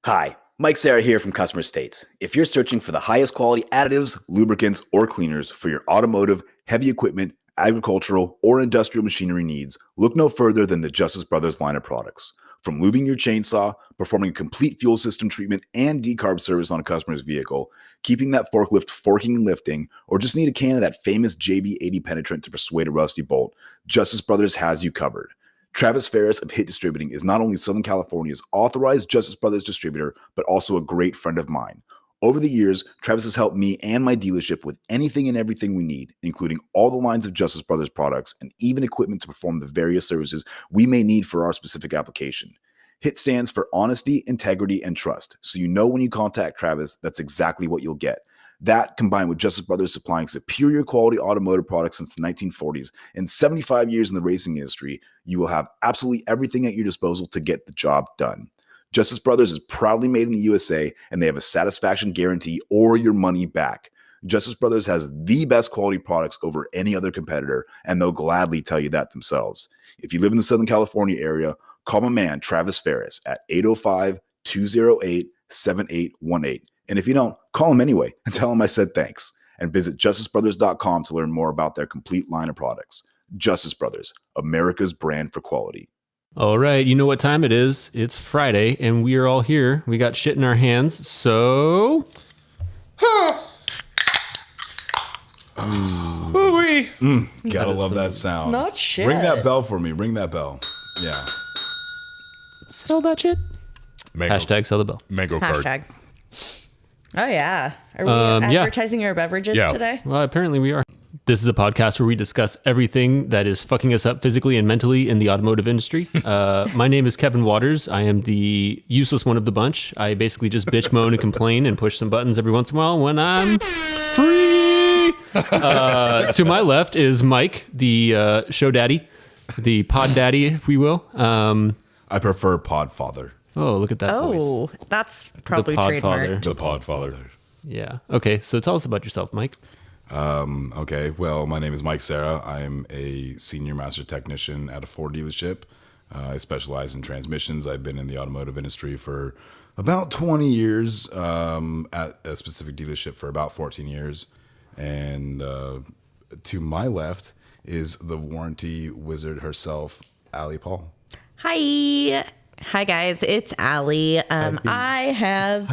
Hi, Mike Serra here from Customer States. If you're searching for the highest quality additives, lubricants, or cleaners for your automotive, heavy equipment, agricultural, or industrial machinery needs, look no further than the Justice Brothers line of products. From lubing your chainsaw, performing a complete fuel system treatment and decarb service on a customer's vehicle, keeping that forklift forking and lifting, or just need a can of that famous JB80 penetrant to persuade a rusty bolt, Justice Brothers has you covered. Travis Ferris of Hit Distributing is not only Southern California's authorized Justice Brothers distributor, but also a great friend of mine. Over the years, Travis has helped me and my dealership with anything and everything we need, including all the lines of Justice Brothers products and even equipment to perform the various services we may need for our specific application. HIT stands for honesty, integrity, and trust, so you know when you contact Travis, that's exactly what you'll get. That, combined with Justice Brothers supplying superior quality automotive products since the 1940s and 75 years in the racing industry, you will have absolutely everything at your disposal to get the job done. Justice Brothers is proudly made in the USA, and they have a satisfaction guarantee or your money back. Justice Brothers has the best quality products over any other competitor, and they'll gladly tell you that themselves. If you live in the Southern California area, call my man Travis Ferris at 805-208-7818. And if you don't, call him anyway and tell him I said thanks. And visit justicebrothers.com to learn more about their complete line of products. Justice Brothers, America's brand for quality. All right, you know what time it is. It's Friday, and we are all here. We got shit in our hands, so... Gotta love that sound. Not shit. Ring that bell for me. Ring that bell. Yeah. Sell that shit. Mango, Hashtag sell the bell. mango card. Hashtag. Oh, yeah. Are we yeah. advertising our beverages Yeah. today? Well, apparently we are. This is a podcast where we discuss everything that is fucking us up physically and mentally in the automotive industry. My name is Kevin Waters. I am the useless one of the bunch. I basically just bitch, moan, and complain and push some buttons every once in a while when I'm free. To my left is Mike, the show daddy, the pod daddy, if we will. I prefer Podfather. Oh, look at that voice. Oh, that's probably Podfather. trademarked. The Podfather. Yeah. Okay, so tell us about yourself, Mike. Okay, well, my name is Mike Serra. I'm a senior master technician at a Ford dealership. I specialize in transmissions. I've been in the automotive industry for about 20 years, at a specific dealership for about 14 years. And to my left is the warranty wizard herself, Allie Paul. Hi. Hi guys, it's Allie. I have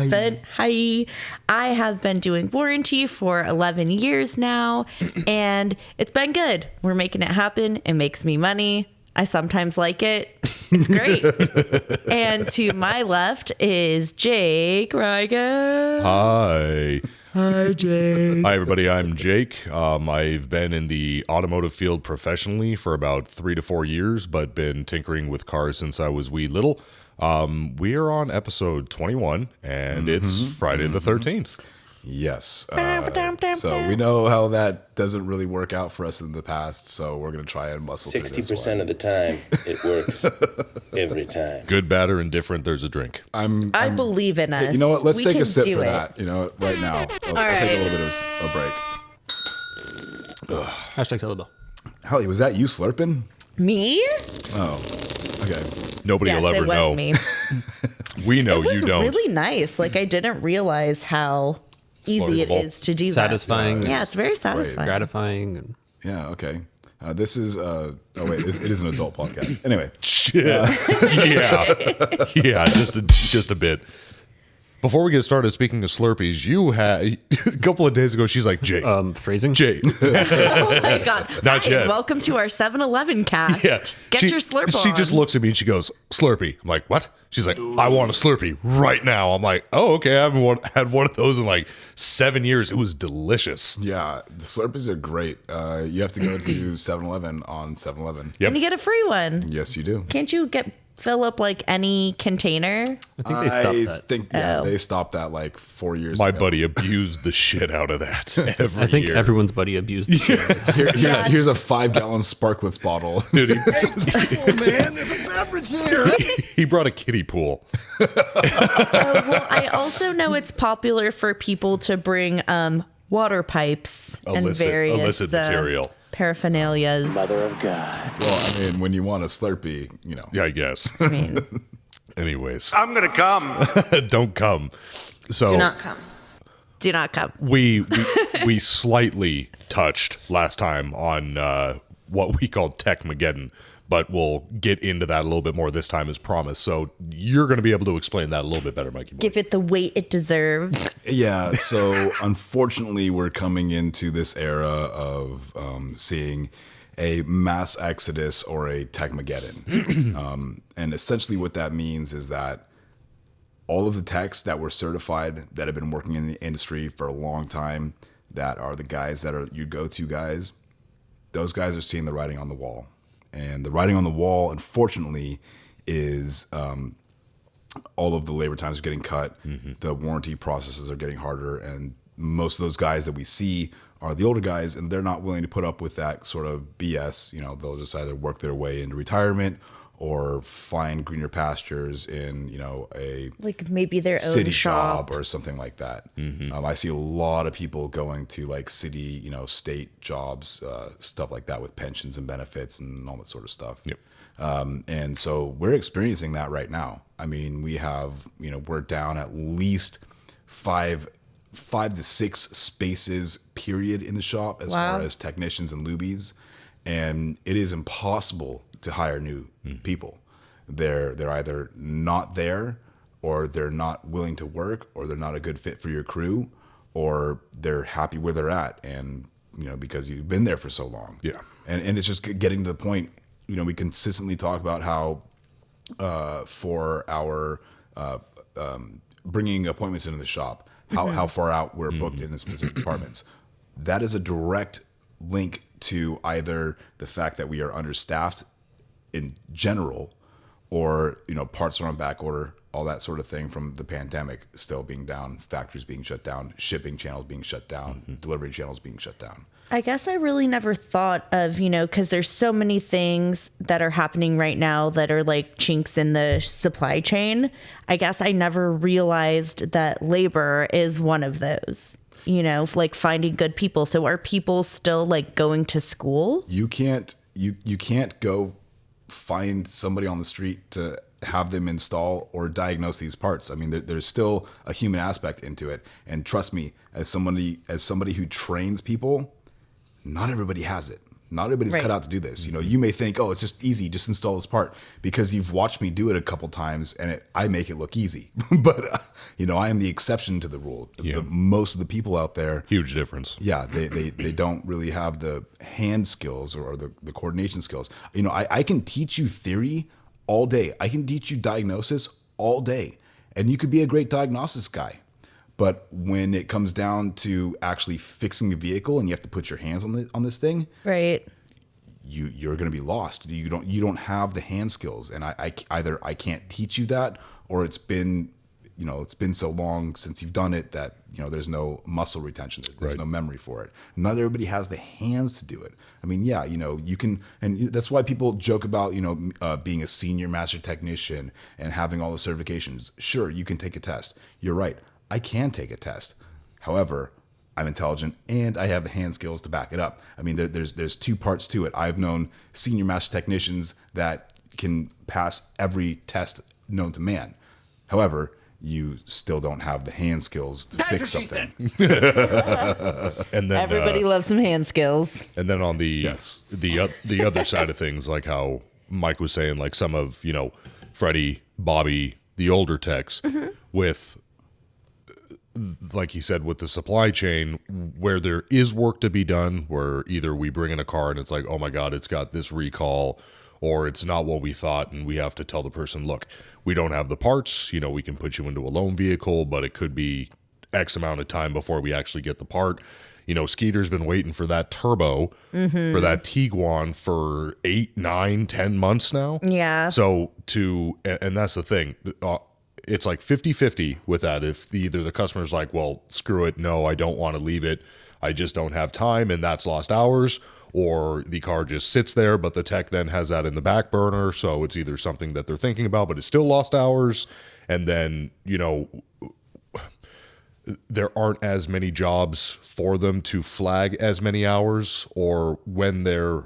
been doing warranty for 11 years now, and it's been good. We're making it happen. It makes me money. I sometimes like it. It's great. And to my left is Jake Ryga. Hi. Hi, Jake. Hi, everybody. I'm Jake. I've been in the automotive field professionally for about 3 to 4 years, but been tinkering with cars since I was wee little. We are on episode 21, and it's Friday the 13th. Yes. So we know how that doesn't really work out for us in the past, so we're going to try and muscle through this 60% one. of the time, it works every time. Good, bad, or indifferent, there's a drink. I believe in us. You know what? Let's We take a can sip do for it. that. You know, right now. I'll take right. a little bit of a break. Hashtag sell the bell. Holly, was that you slurping? Me? Oh, okay. Nobody Yes, will ever it was know. me. We know, It was you don't. really nice. Like, I didn't realize how easy it Slurpable. is to do Satisfying. that. Yeah, it's very satisfying. Gratifying. And Yeah, okay. This is, oh wait, it is an adult podcast. Anyway. Shit. Yeah, just a bit. Before we get started, speaking of Slurpees, you had a couple of days ago. She's like, Jay, phrasing. Jay. Oh my God. Not Hi, yet. Welcome to our 7-Eleven cast. Yeah. Get your slurp on. She just looks at me and she goes, Slurpee. I'm like, what? She's like, I want a Slurpee right now. I'm like, oh, okay. I haven't had one of those in like 7 years. It was delicious. Yeah, the Slurpees are great. You have to go to 7-Eleven on 7-Eleven. Yep. And you get a free one. Yes, you do. Can't you fill up like any container? I think they stopped that. They stopped that like 4 years My ago. buddy abused the shit out of that every I think year. everyone's buddy abused the shit. Here's a 5-gallon Sparklets bottle. Dude, Man, there's a beverage here. he brought a kiddie pool. Well, I also know it's popular for people to bring water pipes and various illicit material. paraphernalias. Mother of God. Well, I mean, when you want a Slurpee, you know. Yeah, I guess. I mean, Anyways, I'm gonna come. don't come. So Do not come. Do not come. we slightly touched last time on what we called Techmageddon, but we'll get into that a little bit more this time as promised. So you're going to be able to explain that a little bit better, Mikey boy. Give it the weight it deserves. Yeah, so unfortunately, we're coming into this era of seeing a mass exodus or a Techmageddon. And essentially what that means is that all of the techs that were certified, that have been working in the industry for a long time, that are the guys that are your go-to guys, those guys are seeing the writing on the wall. And the writing on the wall, unfortunately, is all of the labor times are getting cut. The warranty processes are getting harder. And most of those guys that we see are the older guys, and they're not willing to put up with that sort of BS. You know, they'll just either work their way into retirement or find greener pastures in, you know, a Like maybe their own city shop. job or something like that. I see a lot of people going to like city, you know, state jobs, stuff like that with pensions and benefits and all that sort of stuff. Yep. And so we're experiencing that right now. I mean, we have, you know, we're down at least five to six spaces period in the shop as Wow. far as technicians and lubies, and it is impossible to hire new people. They're either not there, or they're not willing to work, or they're not a good fit for your crew, or they're happy where they're at, and you know, because you've been there for so long. Yeah. And it's just getting to the point. You know, we consistently talk about how for our bringing appointments into the shop, how far out we're booked in specific departments. That is a direct link to either the fact that we are understaffed in general, or, you know, parts are on back order, all that sort of thing from the pandemic still being down, factories being shut down, shipping channels being shut down, delivery channels being shut down. I guess I really never thought of, you know, because there's so many things that are happening right now that are like chinks in the supply chain. I guess I never realized that labor is one of those, you know, like finding good people. So are people still like going to school? You can't go find somebody on the street to have them install or diagnose these parts. I mean, there's still a human aspect into it. And trust me, as somebody who trains people, not everybody has it. Not everybody's Right. cut out to do this. You know, you may think, oh, it's just easy, just install this part, because you've watched me do it a couple times and I make it look easy. But, you know, I am the exception to the rule. Most of the people out there, Huge difference. yeah, they don't really have the hand skills or the coordination skills. You know, I can teach you theory all day. I can teach you diagnosis all day. And you could be a great diagnosis guy. But when it comes down to actually fixing the vehicle and you have to put your hands on this thing, Right. you're going to be lost. You don't have the hand skills, and I either I can't teach you that, or it's been so long since you've done it that, you know, there's no muscle retention, there's no memory for it. Not everybody has the hands to do it. I mean, yeah, you know, you can, and that's why people joke about, you know, being a senior master technician and having all the certifications. Sure, you can take a test. You're right. I can take a test. However, I'm intelligent and I have the hand skills to back it up. I mean, there's two parts to it. I've known senior master technicians that can pass every test known to man. However, you still don't have the hand skills to fix something. And then Everybody loves some hand skills. and then on the Yes. the other side of things, like how Mike was saying, like some of, you know, Freddie, Bobby, the older techs with, like he said, with the supply chain, where there is work to be done, where either we bring in a car and it's like, oh my God, it's got this recall, or it's not what we thought, and we have to tell the person, look, we don't have the parts, you know, we can put you into a loan vehicle, but it could be X amount of time before we actually get the part. You know, Skeeter's been waiting for that turbo, for that Tiguan for 8, 9, 10 months now. Yeah. So and that's the thing. It's like 50-50 with that. If either the customer's like, well, screw it, no, I don't want to leave it, I just don't have time, and that's lost hours, or the car just sits there, but the tech then has that in the back burner, so it's either something that they're thinking about, but it's still lost hours, and then, you know, there aren't as many jobs for them to flag as many hours, or when they're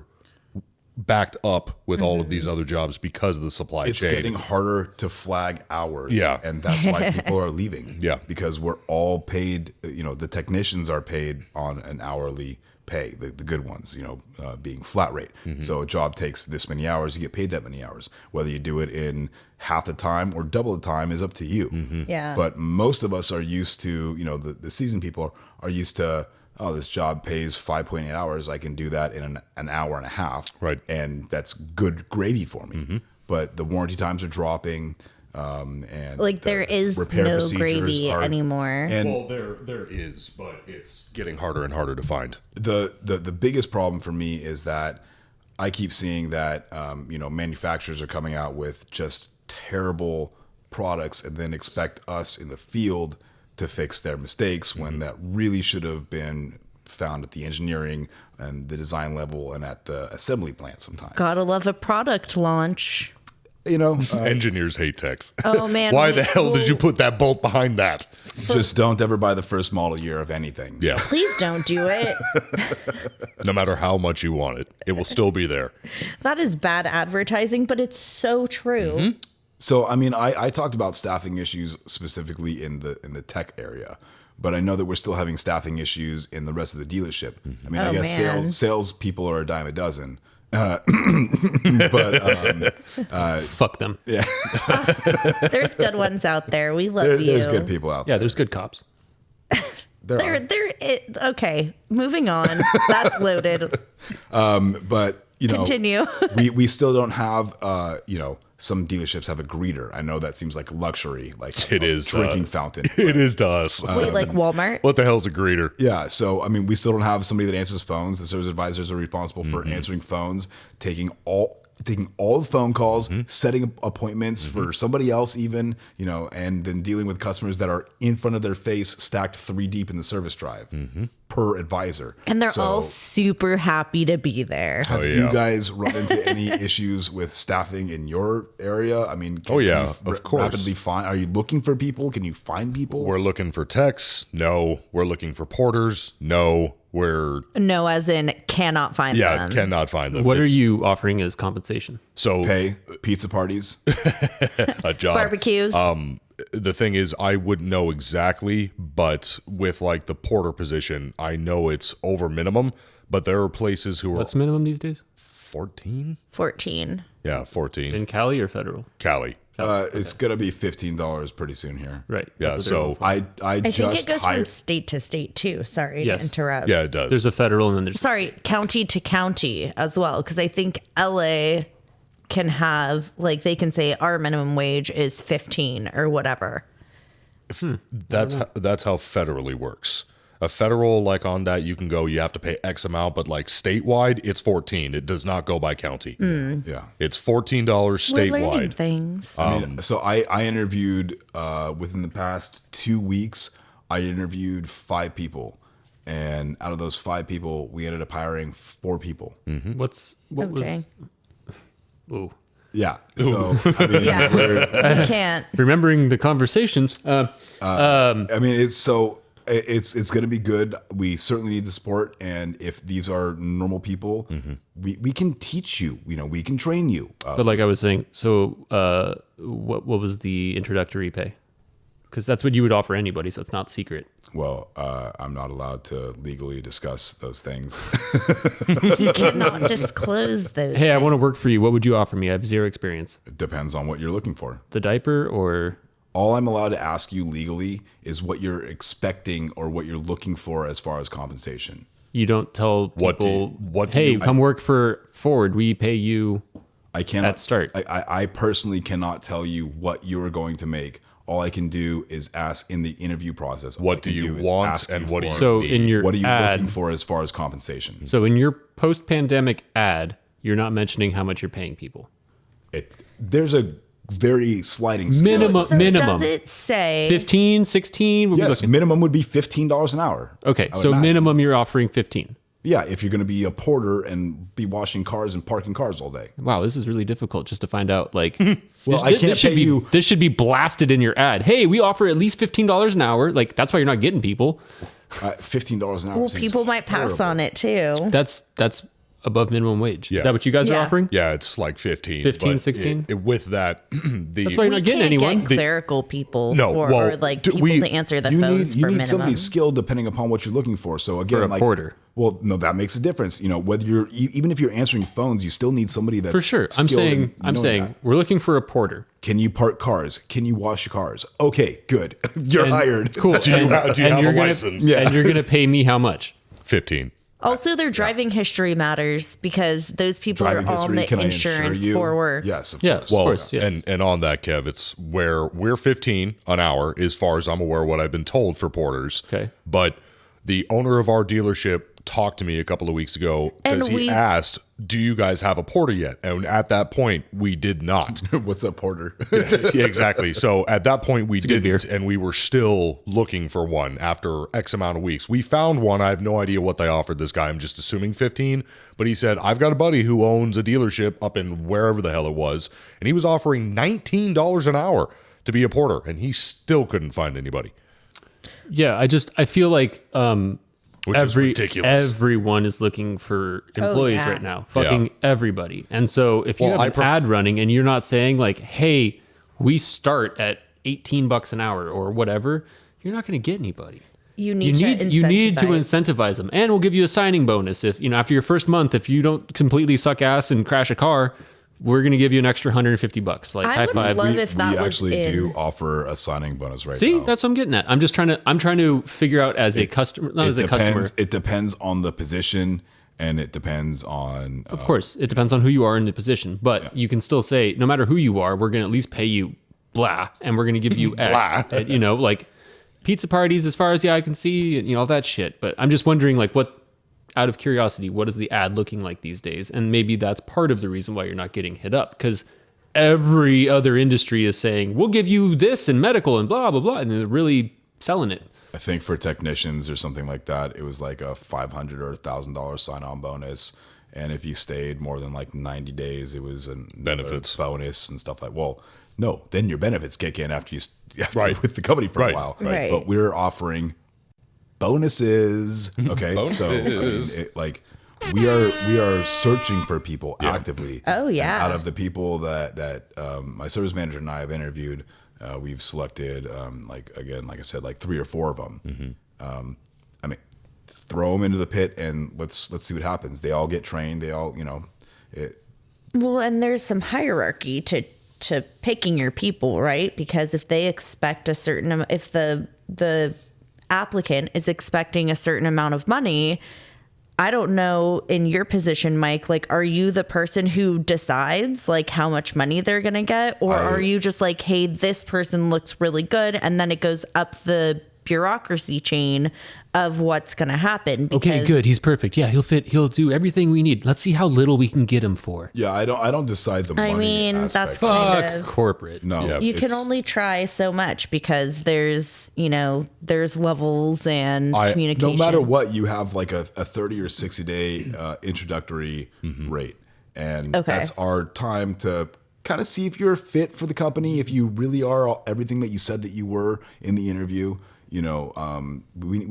backed up with all of these other jobs because of the supply It's chain. getting harder to flag hours. Yeah. And that's why people are leaving. Yeah. Because we're all paid, the technicians are paid on an hourly pay, the good ones, being flat rate. So a job takes this many hours, you get paid that many hours. Whether you do it in half the time or double the time is up to you. Yeah. But most of us are used to, the seasoned people are used to, oh, this job pays 5.8 hours. I can do that in an hour and a half. Right. And that's good gravy for me. But the warranty times are dropping. And Like the there is repair no procedures gravy are- anymore. And Well, there is, but it's getting harder and harder to find. the biggest problem for me is that I keep seeing that manufacturers are coming out with just terrible products and then expect us in the field to fix their mistakes when that really should have been found at the engineering and the design level and at the assembly plant sometimes. Gotta love a product launch. Engineers hate techs. Oh man. Why the hell did you put that bolt behind that? Just don't ever buy the first model year of anything. Yeah. Please don't do it. No matter how much you want it, it will still be there. That is bad advertising, but it's so true. So, I mean, I talked about staffing issues specifically in the tech area, but I know that we're still having staffing issues in the rest of the dealership. I mean, I Oh, guess man. sales people are a dime a dozen. But Fuck them. There's good ones out there. We love you. there's good people out Yeah, there. there's good cops. Okay, moving on. That's loaded. But Continue. we still don't have some dealerships have a greeter. I know that seems like a luxury, like It is, drinking fountain. It is to us. Wait, like Walmart? What the hell's a greeter? Yeah, so I mean, we still don't have somebody that answers phones. The service advisors are responsible for answering phones, taking all the phone calls, setting appointments for somebody else, even and then dealing with customers that are in front of their face, stacked 3 deep in the service drive per advisor. And they're So, all super happy to be there. Have yeah. you guys run into any issues with staffing in your area? I mean, can yeah, you of course. rapidly find? Are you looking for people? Can you find people? We're looking for techs. No. We're looking for porters. No. We're No, as in cannot find them. cannot find them. What are It's- you offering as compensation? So Pay pizza parties. a job. Barbecues. The thing is, I wouldn't know exactly, but with like the porter position, I know it's over minimum. But there are places who are What's the minimum these days? 14. 14. Yeah, 14. In Cali or federal? Cali. It's gonna be $15 pretty soon here. Right. Yeah. That's what they're So going I I think just it goes hired. from state to state too. Sorry Yes. to interrupt. yeah, it does. for. There's a federal and then there's Sorry, county to county as well. Because I think LA can have, like, they can say our minimum wage is 15 or whatever. That's how federally works. A federal, like on that, you can go, you have to pay X amount, but like statewide, it's 14. It does not go by county. Yeah. It's $14 We're learning statewide. things. I mean, so I interviewed within the past 2 weeks. I interviewed 5 people, and out of those 5 people, we ended up hiring 4 people. what Okay. was oh Yeah. So I mean, Yeah. We can't. remembering the conversations. I mean, it's going to be good. We certainly need the support, and if these are normal people, we can teach you. We can train you. But like I was saying, so what was the introductory pay? Because that's what you would offer anybody, so it's not secret. Well, I'm not allowed to legally discuss those things. You cannot disclose those. Hey, I want to work for you. What would you offer me? I have 0 experience. It depends on what you're looking for. The diaper or All I'm allowed to ask you legally is what you're expecting or what you're looking for as far as compensation. you don't tell What do people, you- what do hey, you- come work for Ford. We pay you. I cannot At start. I personally cannot tell you what you are going to make. All I can do is ask in the interview process. All I What do can you is want ask and you what do for- you So need. in your what are you ad, looking for as far as compensation? so in your post-pandemic ad, you're not mentioning how much you're paying people. There's a very sliding scale. Minimum. So does it say 15, 16? What are we Yes, looking- minimum would be $15 an hour. Okay, I would so imagine. minimum you're offering 15. Yeah, if you're going to be a porter and be washing cars and parking cars all day. Wow, this is really difficult just to find out. Like, Well, I can't should pay be, you- This should be blasted in your ad. Hey, we offer at least $15 an hour. Like, that's why you're not getting people. $15 an hour. well, seems people might pass terrible. on it too. That's above minimum wage. Yeah. Is that what you guys are Yeah. offering? Yeah, it's like 15. 15, but 16? With that, the That's why you're We not getting can't anyone. get clerical people No, for, well, or like do people we- to answer the you phones need for you need minimum. somebody skilled depending upon what you're looking for. So again, For a like porter. Well, no, that makes a difference. You know, whether you're even if you're answering phones, you still need somebody that's For sure. I'm skilled saying in knowing that. we're looking for a porter. Can you park cars? Can you wash cars? Okay, good. You're And- hired. Cool. Do you have a you're gonna- license? And you're going to pay me how much? 15. Also, their driving history matters because those people Driving are on history, the can I insure insurance you? for work. Yes, of Yeah, course. of course. Yes. And on that, Kev, it's where we're 15 an hour, as far as I'm aware, what I've been told for porters. Okay. But the owner of our dealership talked to me a couple of weeks ago because And he we- asked, "Do you guys have a porter yet?" And at that point, we did not. What's up, porter? Yeah, exactly. So at that point, we a good didn't, beer. and we were still looking for one after X amount of weeks. We found one. I have no idea what they offered this guy. I'm just assuming 15. But he said, I've got a buddy who owns a dealership up in wherever the hell it was, and he was offering $19 an hour to be a porter, and he still couldn't find anybody, Yeah, I feel like which is ridiculous. everyone is looking for employees yeah. right now. Fucking everybody. And so if you Well, have an ad running and you're not saying like, hey, we start at $18 an hour or whatever, you're not going to get anybody. You need You need to incentivize. incentivize them, and we'll give you a signing bonus if after your first month, if you don't completely suck ass and crash a car, we're gonna give you an extra $150. Like I high would five. love if that we was actually in. do offer a signing bonus right See, now. that's what I'm getting at. I'm trying to figure out as a customer, not as a customer. It depends on the position, and it depends on. Of course, it depends on who you are in the position, but you can still say, no matter who you are, we're going to at least pay you blah, and we're going to give you X. Like pizza parties, as far as the eye can see, all that shit. But I'm just wondering, like, out of curiosity, what is the ad looking like these days? And maybe that's part of the reason why you're not getting hit up, because every other industry is saying, we'll give you this and medical and blah, blah, blah, and they're really selling it. I think for technicians or something like that, it was like a $500 or $1,000 sign-on bonus, and if you stayed more than like 90 days, it was a Benefits. bonus and stuff like. Well, no, then your benefits kick in after Right. with the company for Right. a while. Right. But we're offering bonuses. Okay, so I mean, we are searching for people actively. Oh, yeah. And out of the people that my service manager and I have interviewed, we've selected like I said, like 3 or 4 of them. I mean, throw them into the pit and let's see what happens. They all get trained. They all Well, and there's some hierarchy to picking your people, right? Because if they expect a certain if the applicant is expecting a certain amount of money, I don't know in your position, Mike, like, are you the person who decides like how much money they're going to get? Or are you just like, hey, this person looks really good. And then it goes up the bureaucracy chain of what's going to happen. Okay, good. He's perfect. Yeah, he'll do everything we need. Let's see how little we can get him for. yeah. I don't decide the money. I mean, aspect. that's kind Fuck of... corporate. no. Yeah. You can it's- only try so much because there's levels and no communication. matter what, you have like a 30 or 60 day introductory rate. And Okay. that's our time to kind of see if you're fit for the company, if you really are everything that you said that you were in the interview. We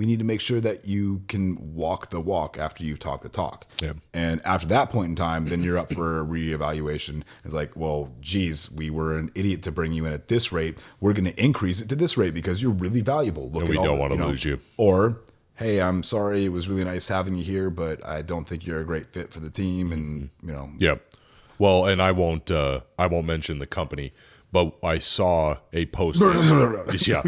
need to make sure that you can walk the walk after you've talked the talk. Yeah. And after that point in time, then you're up for a reevaluation. It's like, well, geez, we were an idiot to bring you in at this rate. We're going to increase it to this rate because you're really valuable. Look And at we all don't the- want to lose you. Or, hey, I'm sorry, it was really nice having you here, but I don't think you're a great fit for the team. And Yeah. Well, and I won't mention the company, but I saw a post. Yeah,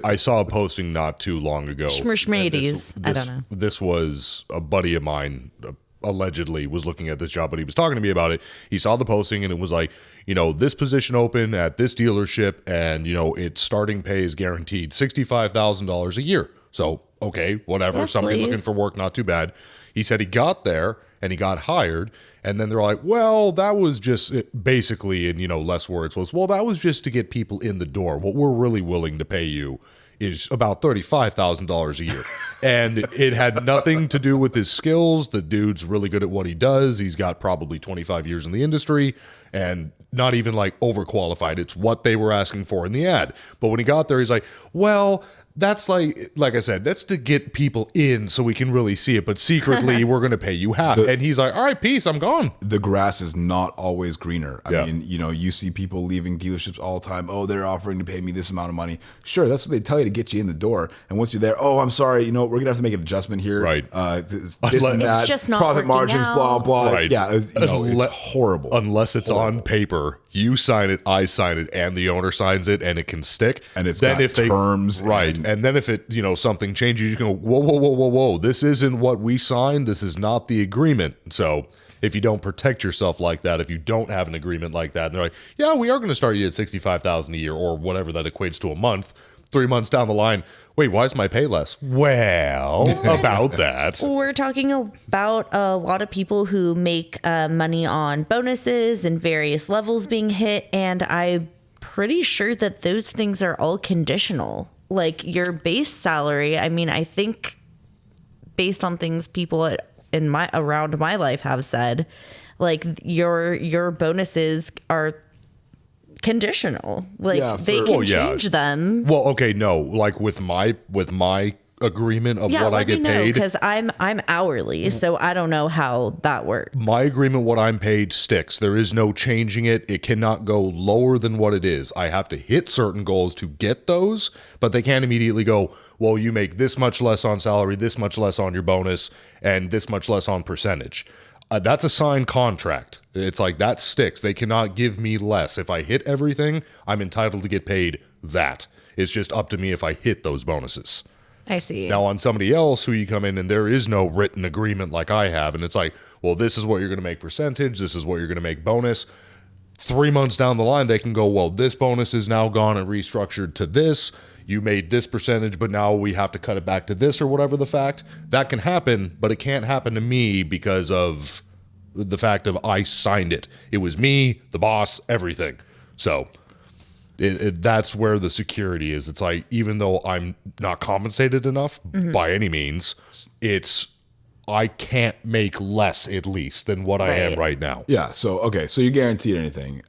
I saw a posting not too long ago. Schmerschmadies. I don't know. This was a buddy of mine. Allegedly was looking at this job, but he was talking to me about it. He saw the posting and it was like, this position open at this dealership, and its starting pay is guaranteed $65,000 a year. So okay, whatever. Yes, Somebody please. looking for work, not too bad. He said he got there and he got hired, and then they're like, well, that was just basically, in less words, well, that was just to get people in the door. What we're really willing to pay you is about $35,000 a year. And it had nothing to do with his skills. The dude's really good at what he does. He's got probably 25 years in the industry and not even like overqualified. It's what they were asking for in the ad. But when he got there, he's like, well, That's like I said, that's to get people in so we can really see it. But secretly, we're going to pay you half. And he's like, all right, peace, I'm gone. The grass is not always greener. I Yeah. mean, you see people leaving dealerships all the time. Oh, they're offering to pay me this amount of money. Sure, that's what they tell you to get you in the door. And once you're there, oh, I'm sorry, we're going to have to make an adjustment here. Right. This Unless- and that. It's just not profit working margins, out. blah, blah. Right. It's horrible. Unless it's on paper, you sign it, I sign it, and the owner signs it, and it can stick. And it's got terms right? And then if it, something changes, you can go, whoa, this isn't what we signed. This is not the agreement. So if you don't protect yourself like that, if you don't have an agreement like that, and they're like, yeah, we are going to start you at $65,000 a year or whatever that equates to a month. 3 months down the line, wait, why is my pay less? Well, about that. We're talking about a lot of people who make money on bonuses and various levels being hit, and I'm pretty sure that those things are all conditional. Like your base salary, I mean, I think based on things people around my life have said, like your bonuses are conditional. Like Yeah, they for- can Well, yeah. change them. Well, okay, no, like with my agreement of Yeah, what I let me get know paid. because I'm hourly, so I don't know how that works. My agreement, what I'm paid, sticks. There is no changing it. It cannot go lower than what it is. I have to hit certain goals to get those, but they can't immediately go, well, you make this much less on salary, this much less on your bonus, and this much less on percentage. That's a signed contract. It's like that sticks. They cannot give me less. If I hit everything, I'm entitled to get paid that. It's just up to me if I hit those bonuses. I see. Now, on somebody else who you come in and there is no written agreement like I have, and it's like, well, this is what you're going to make percentage, this is what you're going to make bonus. 3 months down the line, they can go, well, this bonus is now gone and restructured to this. You made this percentage, but now we have to cut it back to this or whatever the fact. That can happen, but it can't happen to me because of the fact of I signed it. It was me, the boss, everything. So that's where the security is. It's like, even though I'm not compensated enough by any means, I can't make less at least than what I am Right. right now. Yeah. So you're guaranteed anything.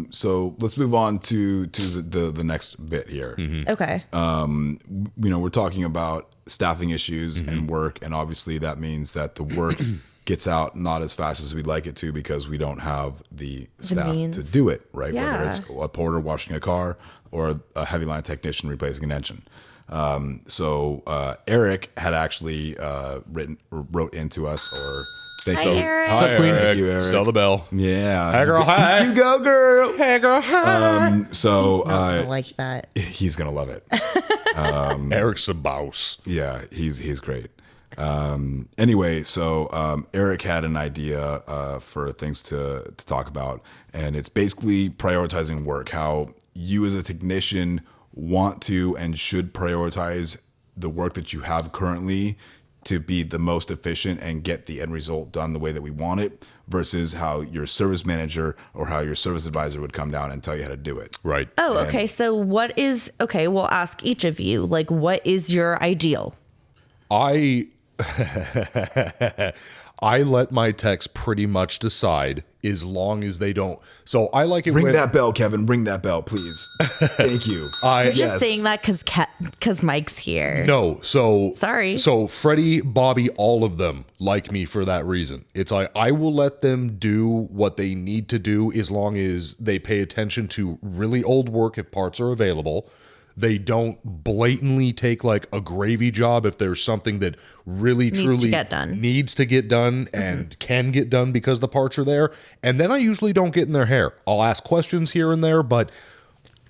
So let's move on to the next bit here. Okay. We're talking about staffing issues and work, and obviously that means that the work gets out not as fast as we'd like it to because we don't have the staff means. to do it, right? Whether Yeah. it's a porter washing a car or a heavy line technician replacing an engine. So Eric had actually wrote into us, or thank Hi, you. Eric. Hi, Queen? Eric. Thank you, Eric. Sell the bell. Yeah. Hey, girl, hi. You go, girl. Hey, girl, hi. So I like that. he's gonna love it. Eric's a boss. Yeah, he's great. Anyway, so Eric had an idea for things to talk about, and it's basically prioritizing work. How you as a technician want to and should prioritize the work that you have currently to be the most efficient and get the end result done the way that we want it, versus how your service manager or how your service advisor would come down and tell you how to do it. Right. Oh, okay. So we'll ask each of you, like, what is your ideal? I let my techs pretty much decide as long as they don't. So I like it Ring when that bell, Kevin. Ring that bell, please. Thank you. Just Yes. saying that because Mike's here. No, so Sorry. So Freddie, Bobby, all of them like me for that reason. It's like I will let them do what they need to do as long as they pay attention to really old work if parts are available. They don't blatantly take like a gravy job if there's something that really to truly get done. needs to get done and can get done because the parts are there. And then I usually don't get in their hair. I'll ask questions here and there, but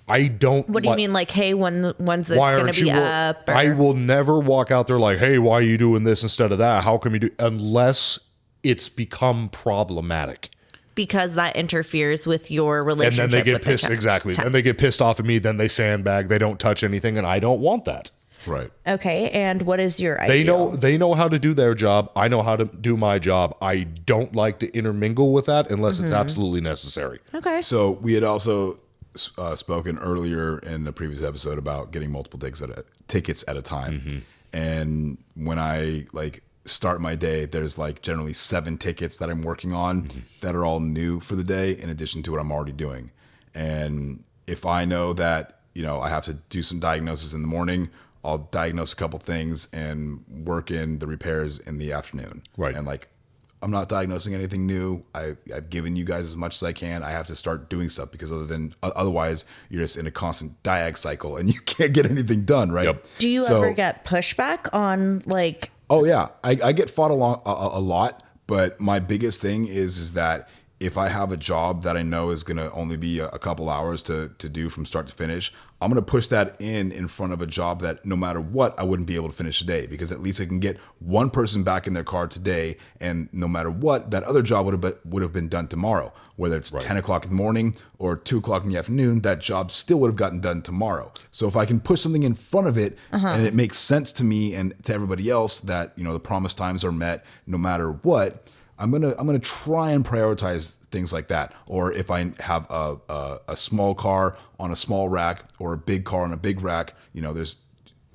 I don't. What do you mean, like, hey, when's this Why going aren't to be you? up? Or- I will never walk out there like, hey, why are you doing this instead of that? How come you do? Unless it's become problematic. because that interferes with your And relationship. then they get with the pissed. Exactly. Then they get pissed off at me. Then they sandbag. They don't touch anything. And I don't want that. Right. Okay, and what is your They ideal? know how to do their job. I know how to do my job. I don't like to intermingle with that unless it's absolutely necessary. Okay. So we had also spoken earlier in the previous episode about getting multiple tickets at a time. And when I start my day, there's generally 7 tickets that I'm working on that are all new for the day in addition to what I'm already doing. And if I know that, I have to do some diagnosis in the morning, I'll diagnose a couple things and work in the repairs in the afternoon. Right. And like, I'm not diagnosing anything new. I've given you guys as much as I can. I have to start doing stuff because otherwise you're just in a constant diag cycle and you can't get anything done, right? Yep. Do you ever get pushback on like? Oh yeah, I get fought a lot, but my biggest thing is that if I have a job that I know is going to only be a couple hours to do from start to finish, I'm going to push that in front of a job that no matter what, I wouldn't be able to finish today, because at least I can get one person back in their car today. And no matter what, that other job would have been done tomorrow, whether it's 10 o'clock in the morning or 2 o'clock in the afternoon, that job still would have gotten done tomorrow. So if I can push something in front of it and it makes sense to me and to everybody else that, the promised times are met no matter what, I'm gonna try and prioritize things like that. Or if I have a small car on a small rack or a big car on a big rack, there's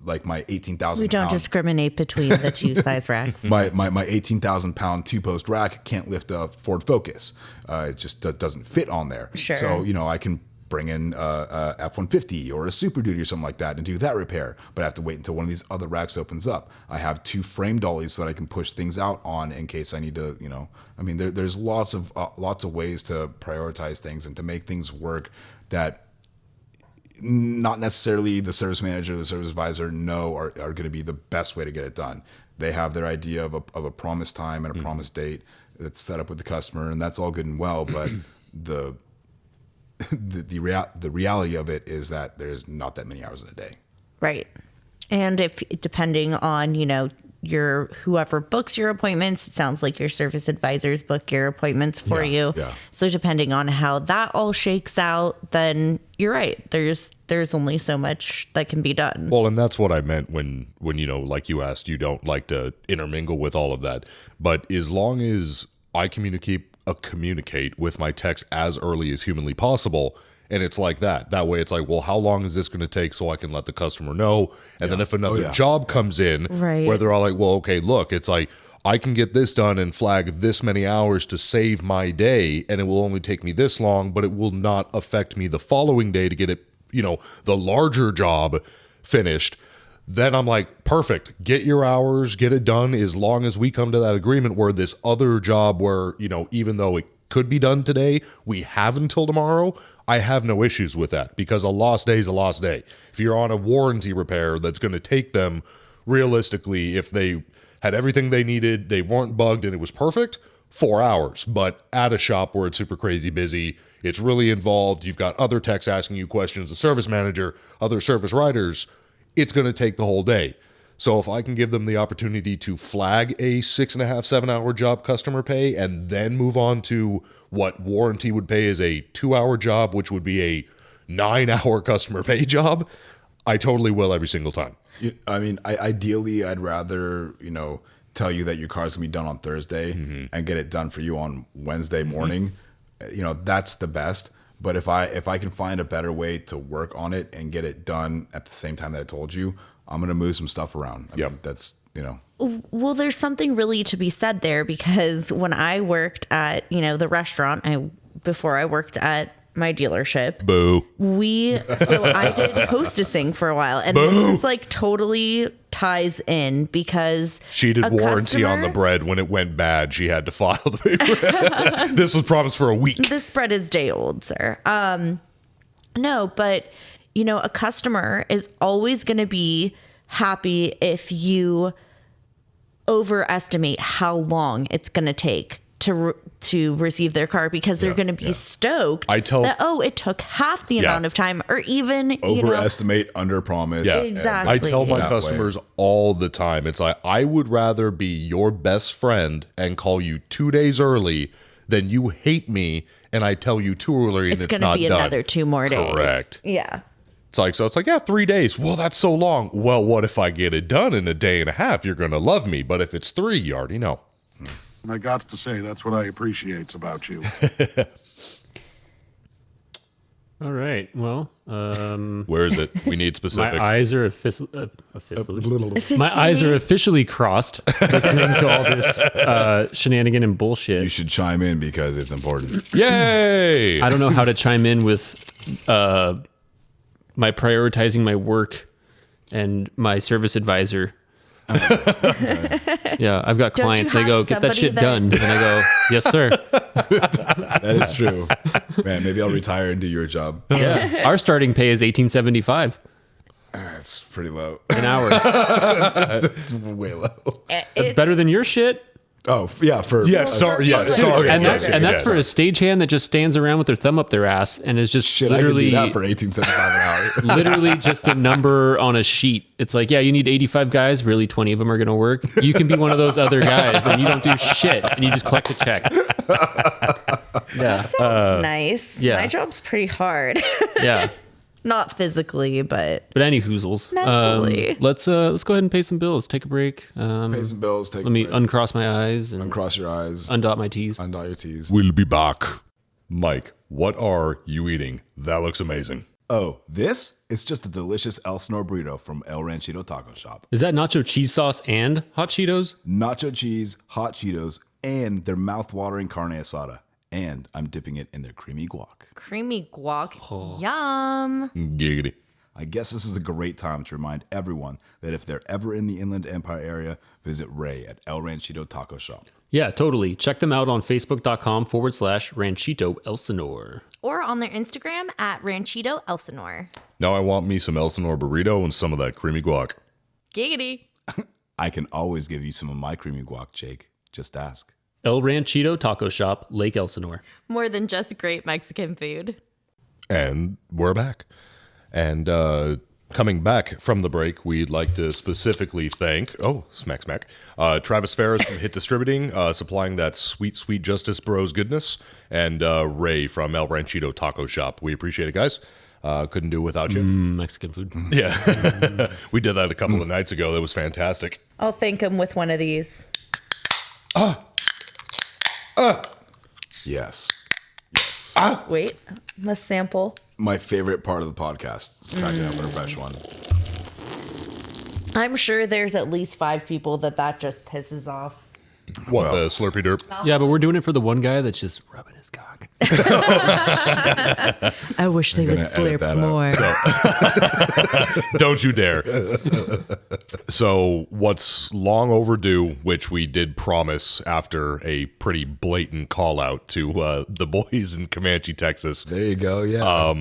like my 18,000. We don't discriminate between the two size racks. My 18,000 pound 2-post rack can't lift a Ford Focus. It just doesn't fit on there. Sure. So I can bring in a F-150 or a Super Duty or something like that and do that repair, but I have to wait until one of these other racks opens up. I have 2 frame dollies so that I can push things out on in case I need to, there's lots of ways to prioritize things and to make things work that not necessarily the service manager or the service advisor know are going to be the best way to get it done. They have their idea of a promised time and a promised date that's set up with the customer, and that's all good and well, but the reality of it is that there's not that many hours in a day. Right. And if depending on, your whoever books your appointments, it sounds like your service advisors book your appointments for you. Yeah. So depending on how that all shakes out, then you're right. There's only so much that can be done. Well, and that's what I meant when like you asked, you don't like to intermingle with all of that. But as long as I communicate with my techs as early as humanly possible, and it's like that way it's like, well, how long is this going to take so I can let the customer know? And then if another job comes in where they're all like, well, okay, look, it's like I can get this done and flag this many hours to save my day, and it will only take me this long, but it will not affect me the following day to get it, the larger job finished. Then I'm like, perfect, get your hours, get it done, as long as we come to that agreement where this other job where, even though it could be done today, we have until tomorrow. I have no issues with that, because a lost day is a lost day. If you're on a warranty repair that's going to take them, realistically, if they had everything they needed, they weren't bugged, and it was perfect, 4 hours. But at a shop where it's super crazy busy, it's really involved, you've got other techs asking you questions, the service manager, other service writers, it's going to take the whole day. So if I can give them the opportunity to flag a 6.5, 7 hour job customer pay and then move on to what warranty would pay as a 2-hour job, which would be a 9-hour customer pay job, I totally will every single time. Ideally, I'd rather, tell you that your car's gonna be done on Thursday and get it done for you on Wednesday morning. That's the best. But if I can find a better way to work on it and get it done at the same time that I told you, I'm going to move some stuff around. I mean, that's, Well, there's something really to be said there, because when I worked at, the restaurant, before I worked at my dealership, so I did hostessing for a while, and this like totally ties in, because she did warranty on the bread. When it went bad, she had to file the paper. This was promised for a week. This bread is day old, sir. No, but a customer is always going to be happy if you overestimate how long it's going to take to receive their car, because they're going to be stoked that, it took half the amount of time, or even overestimate, under promise. Yeah, exactly. I tell my customers all the time, it's like, I would rather be your best friend and call you 2 days early than you hate me and I tell you too early and it's going not to be done. Another 2 more days. Correct. Yeah. It's like, yeah, 3 days. Well, that's so long. Well, what if I get it done in a day and a half? You're going to love me. But if it's 3, you already know. And I got to say, that's what I appreciate about you. All right. Well, where is it? We need specifics. My eyes are officially crossed listening to all this shenanigan and bullshit. You should chime in because it's important. Yay! I don't know how to chime in with my prioritizing my work and my service advisor. Yeah, I've got clients. They go, get that shit done. And I go, yes, sir. That is true. Man, maybe I'll retire and do your job. Yeah. Our starting pay is $18.75 That's pretty low. an hour. It's way low. It's better than your shit. Oh, yeah. For Yeah, star. Yeah, Dude, star. and that's for a stagehand that just stands around with their thumb up their ass and is just shit, I could literally do that for $18.75 an hour. literally just a number on a sheet. It's like, yeah, you need 85 guys. Really, 20 of them are going to work. You can be one of those other guys and you don't do shit and you just collect a check. Yeah. Sounds nice. yeah. My job's pretty hard. Yeah. Not physically, but But hoozles. Mentally. Let's go ahead and pay some bills. Take a break. Pay some bills. Take Let me a break. uncross my eyes and Uncross your eyes. undot my T's. Undot your T's. We'll be back. Mike, what are you eating? That looks amazing. Oh, this? It's just a delicious El Sonor burrito from El Ranchito Taco Shop. Is that nacho cheese sauce and hot Cheetos? Nacho cheese, hot Cheetos, and their mouth-watering carne asada. And I'm dipping it in their creamy guac. creamy guac. Oh. Yum. Giggity. I guess this is a great time to remind everyone that if they're ever in the Inland Empire area, visit Ray at El Ranchito Taco Shop. Yeah, totally. Check them out on Facebook.com/Ranchito Elsinore. Or on their Instagram at Ranchito Elsinore. Now I want me some Elsinore burrito and some of that creamy guac. Giggity. I can always give you some of my creamy guac, Jake. Just ask. El Ranchito Taco Shop, Lake Elsinore. More than just great Mexican food. And we're back. And coming back from the break, we'd like to specifically thank, smack, Travis Ferris from Hit Distributing, supplying that sweet, sweet Justice Bros goodness, and Ray from El Ranchito Taco Shop. We appreciate it, guys. Couldn't do it without you. Mexican food. Yeah. We did that a couple of nights ago. That was fantastic. I'll thank him with one of these. Yes. Wait, let's sample. My favorite part of the podcast is cracking open a fresh one. I'm sure there's at least 5 people that just pisses off. What, the Slurpee Derp? Yeah, but we're doing it for the one guy that's just rubbing his cock. I wish they would gonna edit slurp that out. more. Don't you dare. So what's long overdue, which we did promise after a pretty blatant call out to the boys in Comanche, Texas. There you go. Yeah.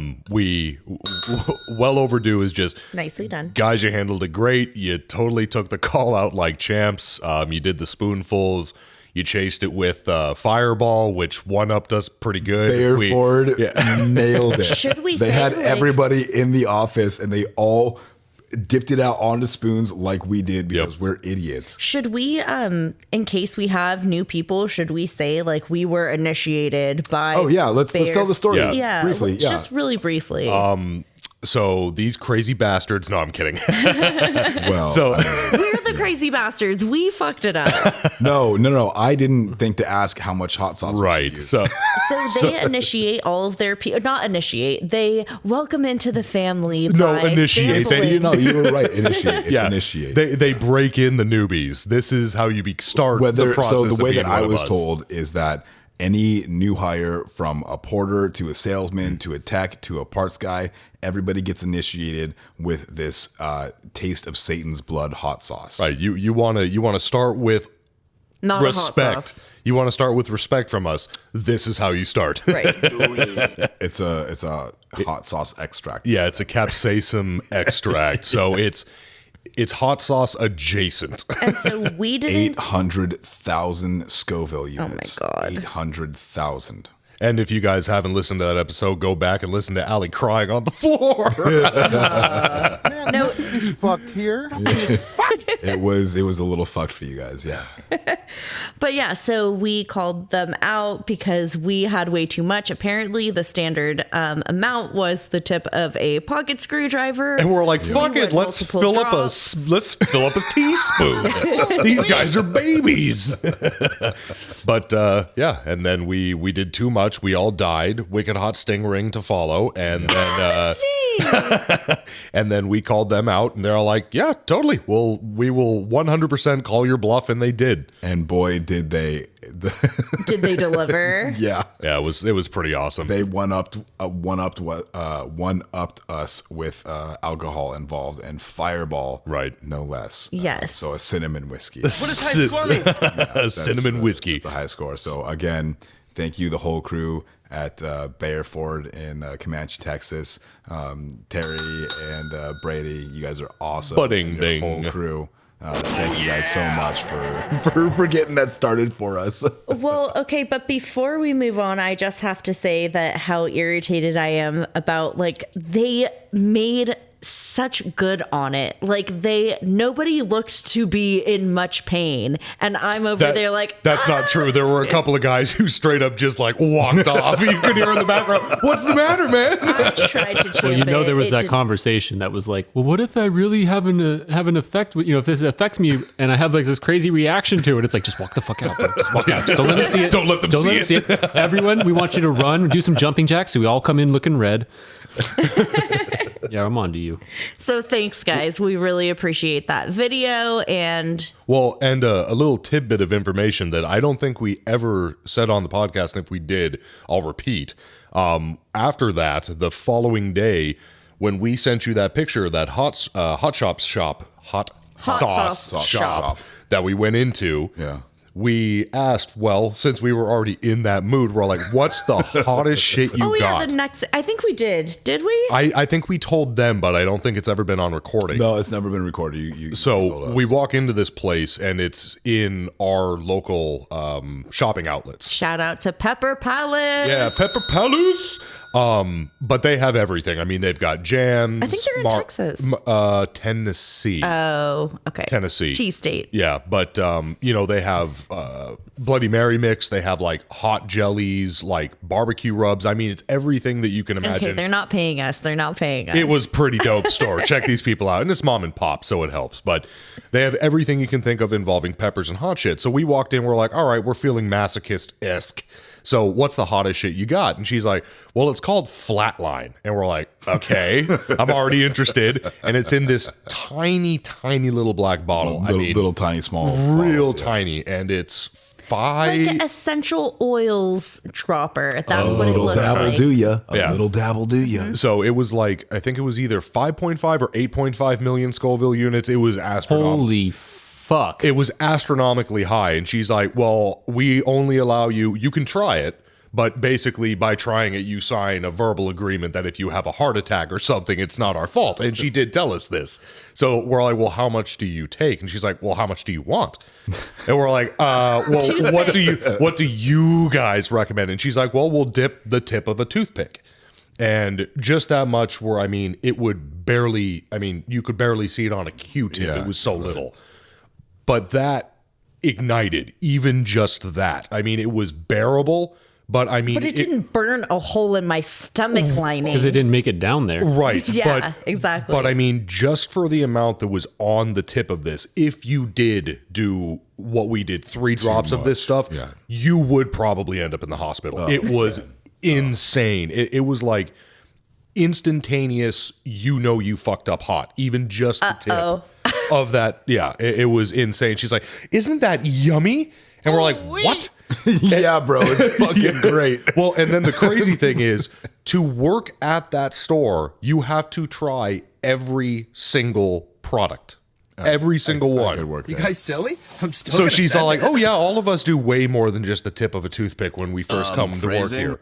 Well overdue is just, Nicely done. guys, you handled it great. You totally took the call out like champs. You did the spoonfuls. You chased it with Fireball, which one-upped us pretty good. Bayerford nailed it. Should we They say, had like- everybody in the office and they all dipped it out onto spoons like we did because we're idiots. Should we, in case we have new people, should we say like we were initiated by? Oh yeah, let's tell the story Yeah. briefly. Yeah. Just really briefly. So these crazy bastards. No, I'm kidding. Well, So We're the crazy bastards. We fucked it up. no. I didn't think to ask how much hot sauce. we should right. use. So So they initiate all of their people. Not initiate. They welcome into the family. No, by initiate. sampling. You were right. Initiate. It's initiate. They break in the newbies. This is how you start the process. So the of way being that I one of was us. told is that any new hire, from a porter to a salesman to a tech to a parts guy, everybody gets initiated with this taste of Satan's blood hot sauce. Right. You want to start with Not a hot respect. sauce. You want to start with respect from us. This is how you start. Right. It's a hot sauce extract. Yeah, it's a capsaicin extract. So it's hot sauce adjacent. And so we didn't. 800,000 Scoville units. God. 800,000. And if you guys haven't listened to that episode, go back and listen to Allie crying on the floor. No, Fucked here. It was a little fucked for you guys. Yeah. but yeah, so we called them out because we had way too much. Apparently, the standard amount was the tip of a pocket screwdriver. And we're like, fuck We it, went let's multiple fill up a teaspoon. These guys are babies. But yeah, and then we did too much. We all died. Wicked hot sting ring to follow, and then And then we called them out, and they're all like, yeah, totally. We will 100% call your bluff, and they did. And boy, did they. Did they deliver? Yeah. Yeah, it was pretty awesome. They one-upped us with alcohol involved and Fireball, Right. no less. Yes. So a cinnamon whiskey. What does high score mean? Cinnamon whiskey. It's a high score. So again, thank you, the whole crew at Bayer Ford in Comanche, Texas. Terry and Brady, you guys are awesome. Ba-ding, Your ding. whole crew. Thank you guys so much for getting that started for us. Well, okay, but before we move on, I just have to say that how irritated I am about, like, they made such good on it. Like, nobody looked to be in much pain, and I'm over there like, that's not true. There were a couple of guys who straight up just like walked off. You could hear in the background, what's the matter, man? I tried to champ Well, you know, it. there was It that didn't- conversation that was like, well, what if I really have an effect? If this affects me and I have like this crazy reaction to it, it's like, just walk the fuck out. Bro. Just walk out. Don't let them see it. Don't let them see it. Everyone, we want you to run, do some jumping jacks, so we all come in looking red. Yeah, I'm on to you. So thanks, guys. We really appreciate that video. And Well, and a little tidbit of information that I don't think we ever said on the podcast, and if we did, I'll repeat. After that, the following day, when we sent you that picture of that hot sauce sauce shop that we went into, Yeah. we asked, well, since we were already in that mood, we're like, what's the hottest shit you got? yeah, the next, I think we did we? I think we told them, but I don't think it's ever been on recording. No, it's never been recorded. You told So us. we walk into this place, and it's in our local shopping outlets. Shout out to Pepper Palace. Yeah, Pepper Palace. But they have everything. I mean, they've got jams. I think they're in Texas. Tennessee. Oh, okay. Tennessee. Cheese State. Yeah, but they have Bloody Mary mix. They have like hot jellies, like barbecue rubs. I mean, it's everything that you can imagine. Okay, they're not paying us. They're not paying us. It was pretty dope store. Check these people out. And it's mom and pop, so it helps. But they have everything you can think of involving peppers and hot shit. So we walked in, we're like, all right, we're feeling masochist-esque. So what's the hottest shit you got? And she's like, well, it's called Flatline. And we're like, okay, I'm already interested. And it's in this tiny, tiny little black bottle. little tiny small, real bottle, yeah. tiny. And it's like an essential oils dropper. That's what it Little looks dabble like. do ya? Yeah. A little dabble do ya? So it was like, I think it was either 5.5 or 8.5 million Scoville units. It was astronomical. Holy fuck. It was astronomically high. And she's like, well, we only allow you can try it, but basically by trying it, you sign a verbal agreement that if you have a heart attack or something, it's not our fault. And she did tell us this. So we're like, well, how much do you take? And she's like, well, how much do you want? And we're like, well, what do you guys recommend? And she's like, well, we'll dip the tip of a toothpick. And just that much where, I mean, you could barely see it on a Q-tip. Yeah, it was so little. But that ignited, even just that. I mean, it was bearable, but I mean... But it didn't burn a hole in my stomach lining. Because it didn't make it down there. Right. Yeah, exactly. But I mean, just for the amount that was on the tip of this, if you did do what we did, 3 drops of this stuff, yeah. you would probably end up in the hospital. It was insane. It was like instantaneous, you fucked up hot. Even just the tip of that. Yeah, it was insane. She's like, isn't that yummy? And we're like, what? Yeah, bro, it's fucking great. Well, and then the crazy thing is, to work at that store, you have to try every single product. Every single one. Good work You there. guys silly? I'm still So gonna she's send all like, it. oh yeah, all of us do way more than just the tip of a toothpick when we first come to work phrasing? here.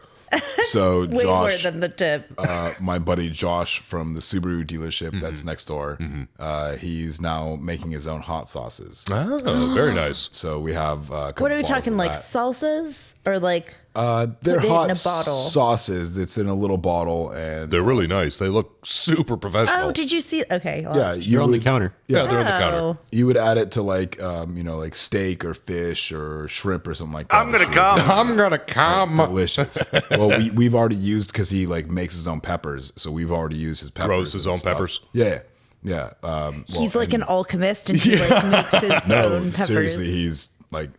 So Way Josh, more than the tip. my buddy Josh from the Subaru dealership that's next door, he's now making his own hot sauces. Oh, very nice. So we have What are we talking, like salsas? Or like... they're put it in hot a bottle? sauces that's in a little bottle, and They're really nice. They look super professional. Oh, did you see... Okay. well, yeah, You're on the counter. Yeah, they're on the Oh. counter. You would add it to like like steak or fish or shrimp or something like that. I'm gonna come. I'm gonna come. Delicious. Well, we've already used, because he like makes his own peppers, so we've already used his peppers. Grows his and own stuff. peppers? Yeah, yeah. He's like an alchemist and he like makes his own peppers. seriously, he's like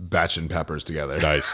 batching peppers together. Nice.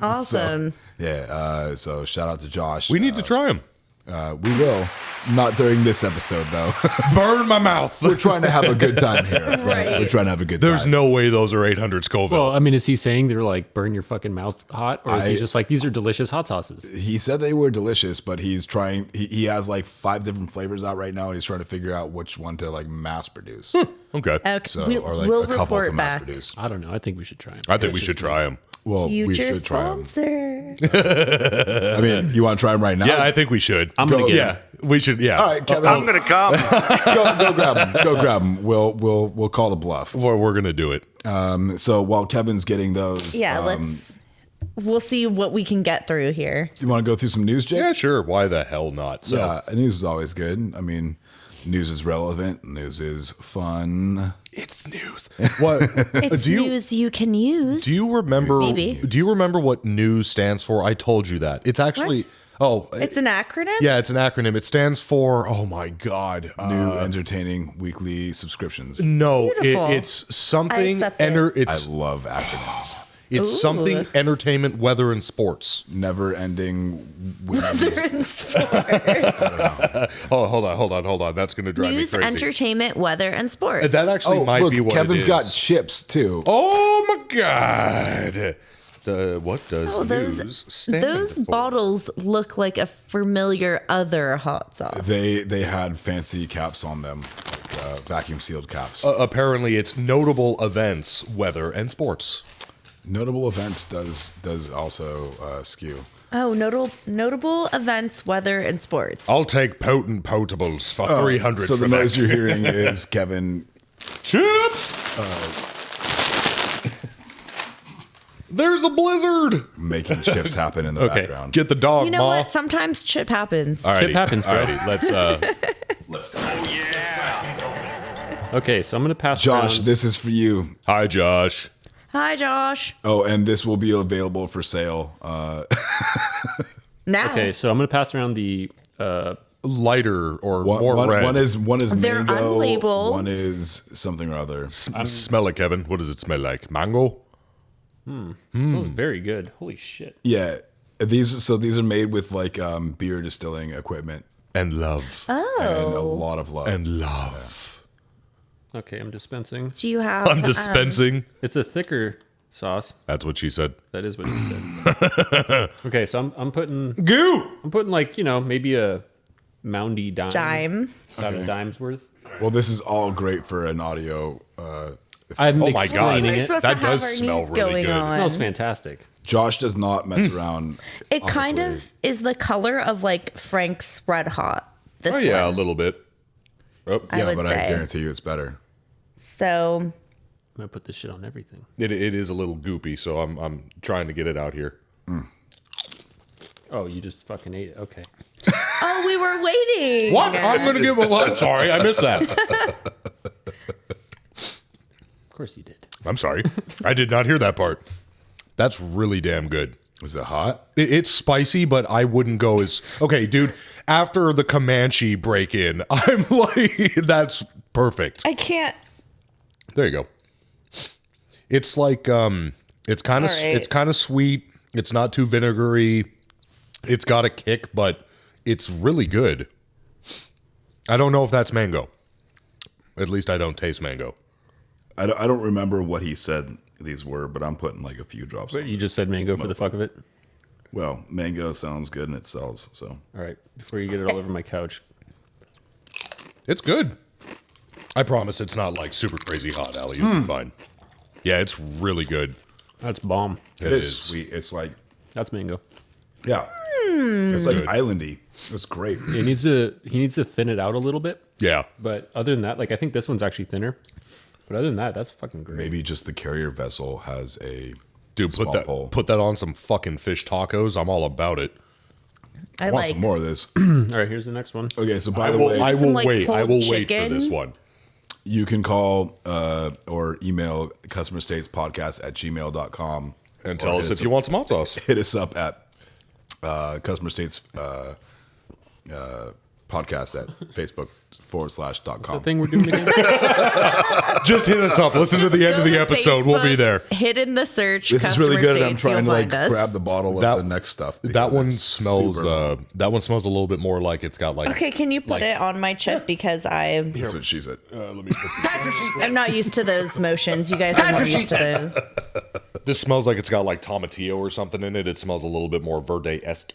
Awesome. Yeah. So shout out to Josh. We need to try them. We will. Not during this episode, though. Burn my mouth. We're trying to have a good time here. Right? We're trying to have a good time. There's no way those are 800 Scoville. Well, I mean, is he saying they're like burn your fucking mouth hot, or is he just like these are delicious hot sauces? He said they were delicious, but he's trying. He has like 5 different flavors out right now, and he's trying to figure out which one to like mass produce. Okay. So, We- or like we'll a couple to report mass back. produce. I don't know. I think we should try them. I think we should try them. Well, we Future should try them. sponsor. I mean, you want to try them right now? Yeah, I think we should. I'm gonna get Yeah, we should. Yeah. All right, Kevin. I'm gonna come. go grab them. Go grab them. We'll call the bluff. We're gonna do it. So while Kevin's getting those, Yeah, we'll see what we can get through here. you want to go through some news, Jake? Yeah, sure. Why the hell not? So, Yeah, news is always good. I mean, news is relevant. News is fun. it's news. What? It's news you can use. Do you remember? Maybe. Do you remember what news stands for? I told you that. It's actually. Oh, It's an acronym? yeah, it's an acronym. It stands for. Oh my god. New entertaining weekly subscriptions. No, Beautiful. it's something. I accept it. It's I love acronyms. it's Ooh. something entertainment, weather, and sports. Never ending Weather and sport. Oh, hold on. That's gonna drive News, me crazy. entertainment, weather, and sports. That actually might look, be what Kevin's it is. got chips too. Oh my god. What does those news stand those for? bottles look like a familiar other hot sauce. They had fancy caps on them, like vacuum sealed caps. Apparently, it's notable events, weather, and sports. Notable events does also skew. Oh, notable events, weather, and sports. I'll take potent potables for 300 So for the that. noise you're hearing is Kevin. Chips! There's a blizzard! Making chips happen in the Okay. background. Get the dog, You know Ma. what? Sometimes chip happens. Alrighty. Chip happens, bro. Alrighty, let's Okay, so I'm gonna pass Josh, around. this is for you. Hi, Josh. Hi, Josh. Oh, and this will be available for sale. Now. Okay, so I'm gonna pass around the. Lighter or One, more one- red. one is They're mango. unlabeled. One is something or other. Smell it, Kevin. What does it smell like? Mango? Smells very good. Holy shit. Yeah, these are made with like beer distilling equipment And love. and a Oh. lot of love. And love. Okay, I'm dispensing. Do you have? I'm dispensing. It's a thicker sauce. That's what she said. That is what you said. Okay, so I'm putting Goo! like maybe a moundy dime. Dime. About Okay. a dime's worth. Well, this is all great for an audio. I'm Oh my God. explaining We're it. supposed That to have does our smell news really going good. It on. smells fantastic. Josh does not mess around. It kind honestly. of is the color of like Frank's Red Hot. This Oh, yeah, one. a little bit. Oh, I Yeah, would but say. I guarantee you it's better. So I'm gonna put this shit on everything. it is a little goopy, so I'm trying to get it out here. Oh, you just fucking ate it. Okay. oh, we were waiting. What? I'm going to give a what? Sorry, I missed that. Of course you did. I'm sorry. I did not hear that part. That's really damn good. Is it hot? It's spicy, but I wouldn't go as okay, dude. After the Comanche break in, I'm like, that's perfect. I can't. There you go. It's like it's kind of All right. it's kind of sweet. It's not too vinegary. It's got a kick, but it's really good. I don't know if that's mango. At least I don't taste mango. I don't remember what he said these were, but I'm putting like a few drops. But on. you just said mango for the fuck of it. Well, mango sounds good and it sells. So All right. Before you get it all over my couch. It's good. I promise it's not like super crazy hot, Allie. You'll be fine. Yeah, it's really good. That's bomb. It is sweet. It's like, That's mango. yeah, it's like islandy. It's great. He needs to thin it out a little bit. Yeah. But other than that, like I think this one's actually thinner. But other than that, that's fucking great. Maybe just the carrier vessel has a Dude, small pole. put that on some fucking fish tacos. I'm all about it. I want like. some more of this. All right, here's the next one. Okay, so by I the will, way, I Some, will like, wait. I pulled will wait for chicken. this one. you can call or email customerstatespodcast@gmail.com And tell us if you want some hot sauce. hit us up at customer states podcast at facebook.com. The thing we're doing again. Just hit us up. Listen to the end of the episode. We'll be there. Hit in the search. This is really good. I'm States, trying to you'll like find us. grab the bottle That- of the next stuff. That because one it's smells. super- That one smells a little bit more like it's got like. Okay, can you put it on my chip because That's what she said. Let me. I'm not used to those motions. You guys are more used to those. This smells like it's got like tomatillo or something in it. It smells a little bit more Verde-esque.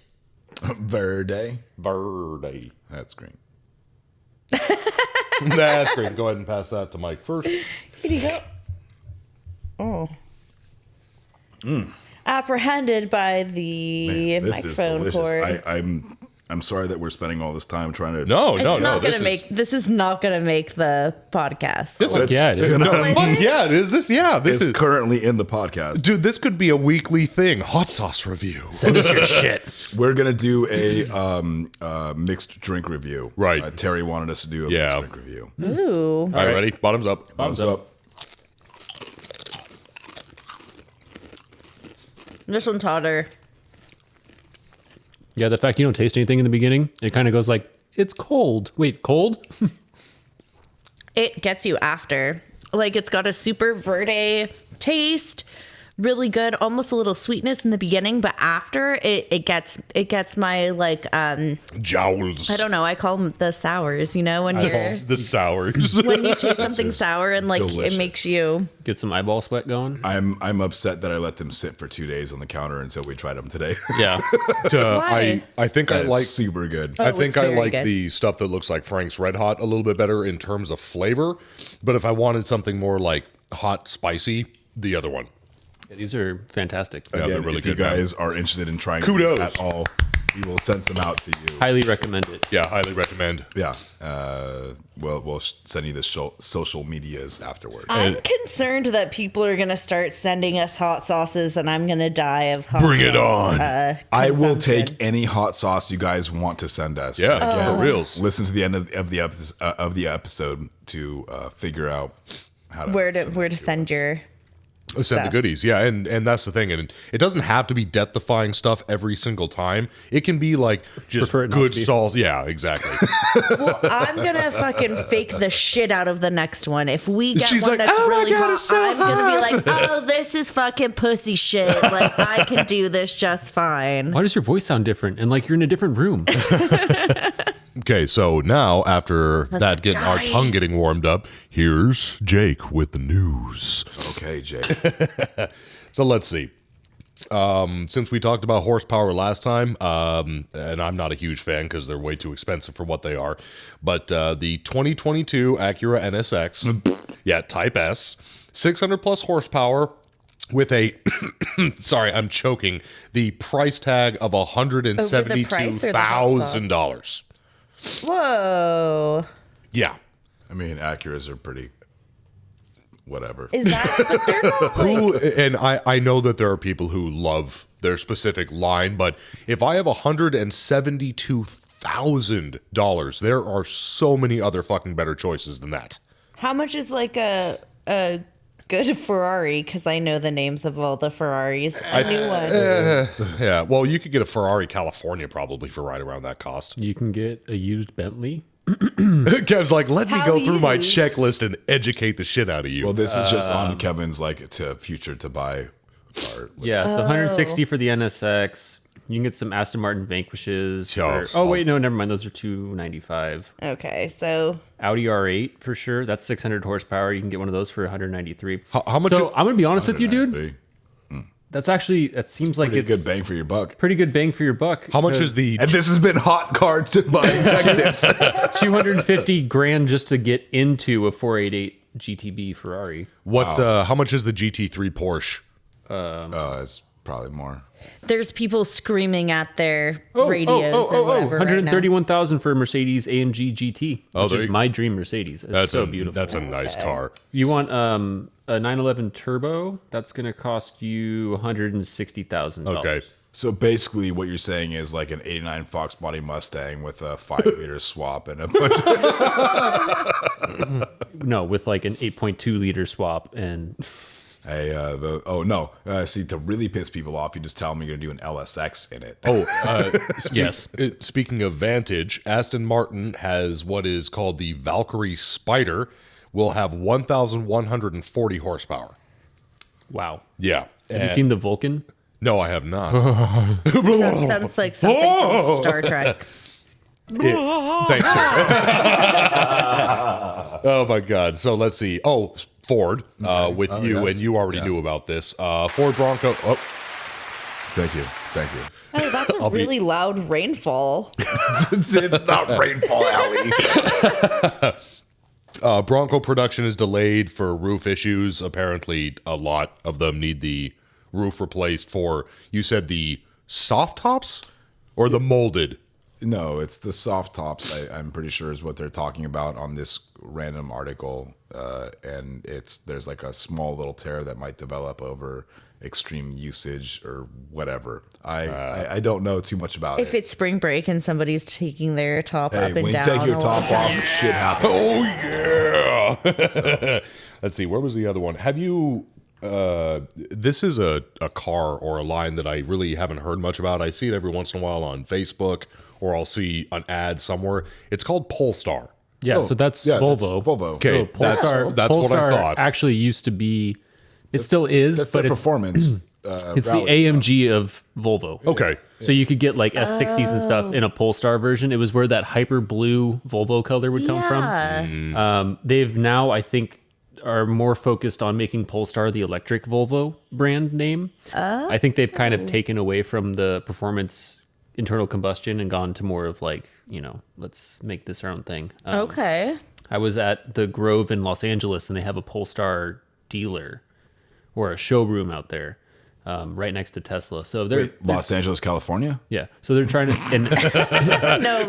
Verde. Verde. That's green. That's great. Go ahead and pass that to Mike first. Here you go. Apprehended by the Man, this is microphone delicious. cord. I'm sorry that we're spending all this time trying to. No, It's no, no. not This gonna is, make. This is not gonna make the podcast. This is, Yeah, it is. yeah, it is. This It's is. currently in the podcast. Dude, this could be a weekly thing. Hot sauce review. Send us your shit. We're gonna do a mixed drink review. Right. Terry wanted us to do a Yeah. mixed drink review. Ooh. All right, ready? Bottoms up. Thumbs up. This one's hotter. Yeah, the fact you don't taste anything in the beginning, it kind of goes like, it's cold. Wait, cold? It gets you after. Like it's got a super verde taste. Really good, almost a little sweetness in the beginning, but after it gets my like Jowls. I don't know, I call them the sours, you know, when you're The sours. when you taste something sour and like delicious. it makes you Get some eyeball sweat going. I'm upset that I let them sit for 2 days on the counter until we tried them today. Yeah. Why? I think I That's like super good. I Oh, think it's I very like good. the stuff that looks like Frank's Red Hot a little bit better in terms of flavor. But if I wanted something more like hot, spicy, the other one. These are fantastic. Yeah, they're Again, really if good. you man. guys are interested in trying Kudos. these at all, we will send some out to you. Highly recommend it. Yeah, highly recommend. Yeah. We'll send you the social medias afterward. I'm concerned that people are gonna start sending us hot sauces and I'm gonna die of hot Bring it sauce, on. I will consumption. take any hot sauce you guys want to send us. Yeah, for reals. Listen to the end of the episode to figure out how to where to send your Send the stuff. goodies, yeah, and that's the thing, and it doesn't have to be death-defying stuff every single time. It can be like just Prefer it not good to be. sauce. Yeah, exactly. Well, I'm gonna fucking fake the shit out of the next one. If we get She's one like, that's "Oh my really God, hot, it's so I'm gonna be hot." like, oh, this is fucking pussy shit. Like I can do this just fine. Why does your voice sound different? And like you're in a different room. Okay, so now after that, getting our dying. tongue getting warmed up, here's Jake with the news. Okay, Jake. So let's see. Since we talked about horsepower last time, and I'm not a huge fan because they're way too expensive for what they are, but the 2022 Acura NSX, yeah, Type S, 600 plus horsepower with a, sorry, I'm choking, the price tag of $172,000. Whoa. Yeah. I mean, Acuras are pretty whatever. Is that but they're not like, Who, and I know that there are people who love their specific line, but if I have $172,000, there are so many other fucking better choices than that. how much is like a good Ferrari? Because I know the names of all the Ferraris. A new one. Yeah, well, you could get a Ferrari California probably for right around that cost. You can get a used Bentley. Kev's like, let me How go through my used? checklist and educate the shit out of you. Well, this is just on Kevin's like to future to buy part. Yeah, so 160 for the NSX. You can get some Aston Martin Vanquishes. Yeah, For, oh wait, no, never mind. Those are 295. Okay, so Audi R8 for sure. That's 600 horsepower. You can get one of those for 193. How much? So I'm gonna be honest with you, dude. Pretty That's actually that seems like it's good bang for your buck. pretty good bang for your buck. how much because is the? And this has been hot cards to buy executives. 250 grand just to get into a 488 GTB Ferrari? What? How much is the GT3 Porsche? It's probably more. there's people screaming at their radios or whatever. 131,000 for a Mercedes AMG GT, Oh, which there is you- my dream Mercedes. It's so beautiful. That's a nice car. You want a 911 Turbo? That's going to cost you $160,000. Okay. So basically, what you're saying is like an '89 Fox Body Mustang with a 5-liter swap and a bunch. No, with like an 8.2 liter swap and See, to really piss people off, you just tell them you're going to do an LSX in it. Yes. Speaking of Vantage, Aston Martin has what is called the Valkyrie Spider. Will have 1,140 horsepower. Wow. Yeah. Have you seen the Vulcan? No, I have not. Sounds like something from Star Trek. Thank you. Oh my God. So let's see. Oh, Ford, with you, yes. and you already knew about this. Ford Bronco. Oh, Thank you. Oh, that's a really loud rainfall. It's not Rainfall Alley. Bronco production is delayed for roof issues. Apparently, a lot of them need the roof replaced for, you said the soft tops or the molded? No, it's the soft tops. I'm pretty sure is what they're talking about on this random article, and there's like a small little tear that might develop over extreme usage or whatever. I don't know too much about If it. it's spring break and somebody's taking their top Hey, up and when you down, take your a top little off, bit. shit happens. Oh yeah. Let's see. Where was the other one? Have you? This is a car or a line that I really haven't heard much about. I see it every once in a while on Facebook, or I'll see an ad somewhere. It's called Polestar. Yeah, so that's Volvo. Volvo. Okay, So Polestar, that's what I Polestar thought. actually used to be, it still is, That's but their it's performance. it's the rally stuff. AMG of Volvo. Okay. So you could get like S60s and stuff in a Polestar version. It was where that hyper blue Volvo color would come from. They've now, I think, are more focused on making Polestar the electric Volvo brand name. I think they've kind of taken away from the performance internal combustion and gone to more of like, let's make this our own thing. Okay. I was at the Grove in Los Angeles, and they have a Polestar dealer or a showroom out there, right next to Tesla. So they're Los Angeles, California? yeah. So they're trying to No,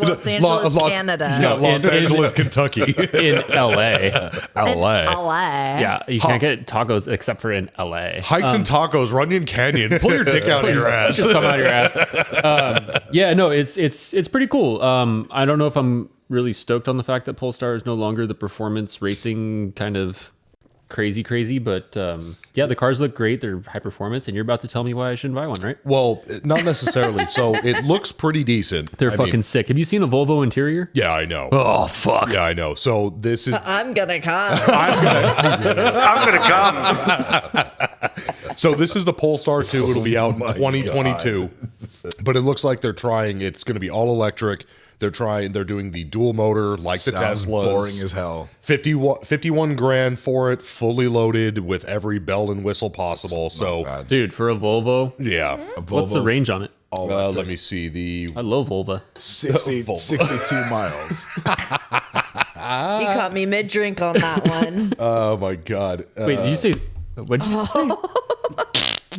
Los Angeles, Canada. No, Los in- Angeles, Kentucky. in LA. LA. LA. Yeah, you can't get tacos except for in LA. Hikes and tacos, Runyon Canyon. Pull your dick out of your ass. Just come out of your ass. Yeah, no, it's pretty cool. I don't know if I'm really stoked on the fact that Polestar is no longer the performance racing kind of crazy, but yeah, the cars look great. They're high performance, and you're about to tell me why I shouldn't buy one, right? Well, not necessarily. So it looks pretty decent. They're I fucking mean, sick. Have you seen a Volvo interior? yeah, I know. Oh fuck. Yeah, I know. So this is I'm gonna come. so this is the Polestar 2. It'll be out in 2022. But it looks like they're trying. It's going to be all electric. They're doing the dual motor like the Sounds Teslas. boring as hell. 51 grand for it, fully loaded with every bell and whistle possible. So bad. Dude, for a Volvo, yeah. what's the range on it? Let me see the I love Volvo. 62 miles. You caught me mid drink on that one. oh my god. Wait, did you say? What did you just say?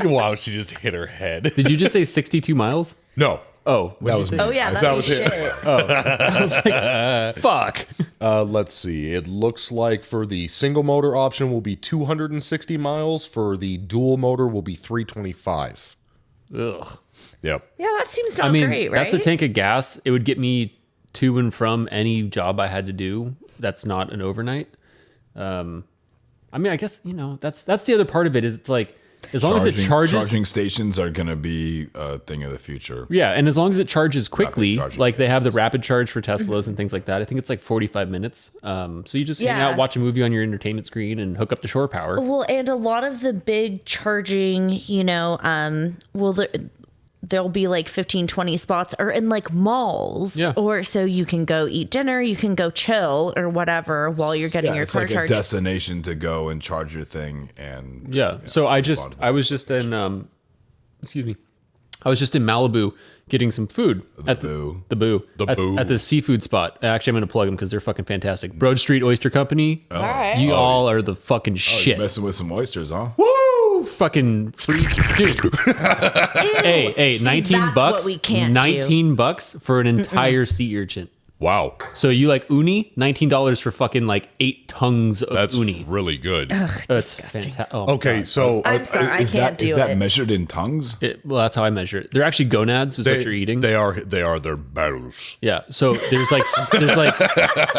Wow, she just hit her head. Did you just say 62 miles? No. Oh, That was me. Oh yeah, That that'd was be it. shit. I was like, fuck. Let's see. It looks like for the single motor option will be 260 miles. For the dual motor will be 325. Ugh. Yep. Yeah, that seems not I mean, great, right? that's a tank of gas. It would get me to and from any job I had to do. That's not an overnight. I mean, I guess that's the other part of it. Is it's like as long as it charges. Charging stations are going to be a thing of the future. Yeah, and as long as it charges quickly, charging like they have the rapid charge for Teslas and things like that. I think it's like 45 minutes. So you just hang Yeah. out, watch a movie on your entertainment screen, and hook up to shore power. Well, and a lot of the big charging, there'll be like 15, 20 spots or in like malls. Yeah. Or so you can go eat dinner, you can go chill or whatever while you're getting your It's car like a charged. destination to go and charge your thing. And Yeah. So I was just in excuse me. I was just in Malibu getting some food at Boo. the Boo. At the seafood spot. Actually, I'm going to plug them because they're fucking fantastic. Broad Street Oyster Company. All right. You all are the fucking You're shit. messing with some oysters, huh? Woo! Fucking free, dude. Hey, See, 19 that's bucks. what we can't do. 19 bucks for an entire sea urchin. Wow. So you like uni? $19 for fucking like 8 tongues of That's uni. really good. That's fantastic. Oh, Okay, so I'm sorry, I Is can't that, is do that it. measured in tongues? well, that's how I measure it. They're actually gonads, is what you're eating. They are their barrels. Yeah. So there's like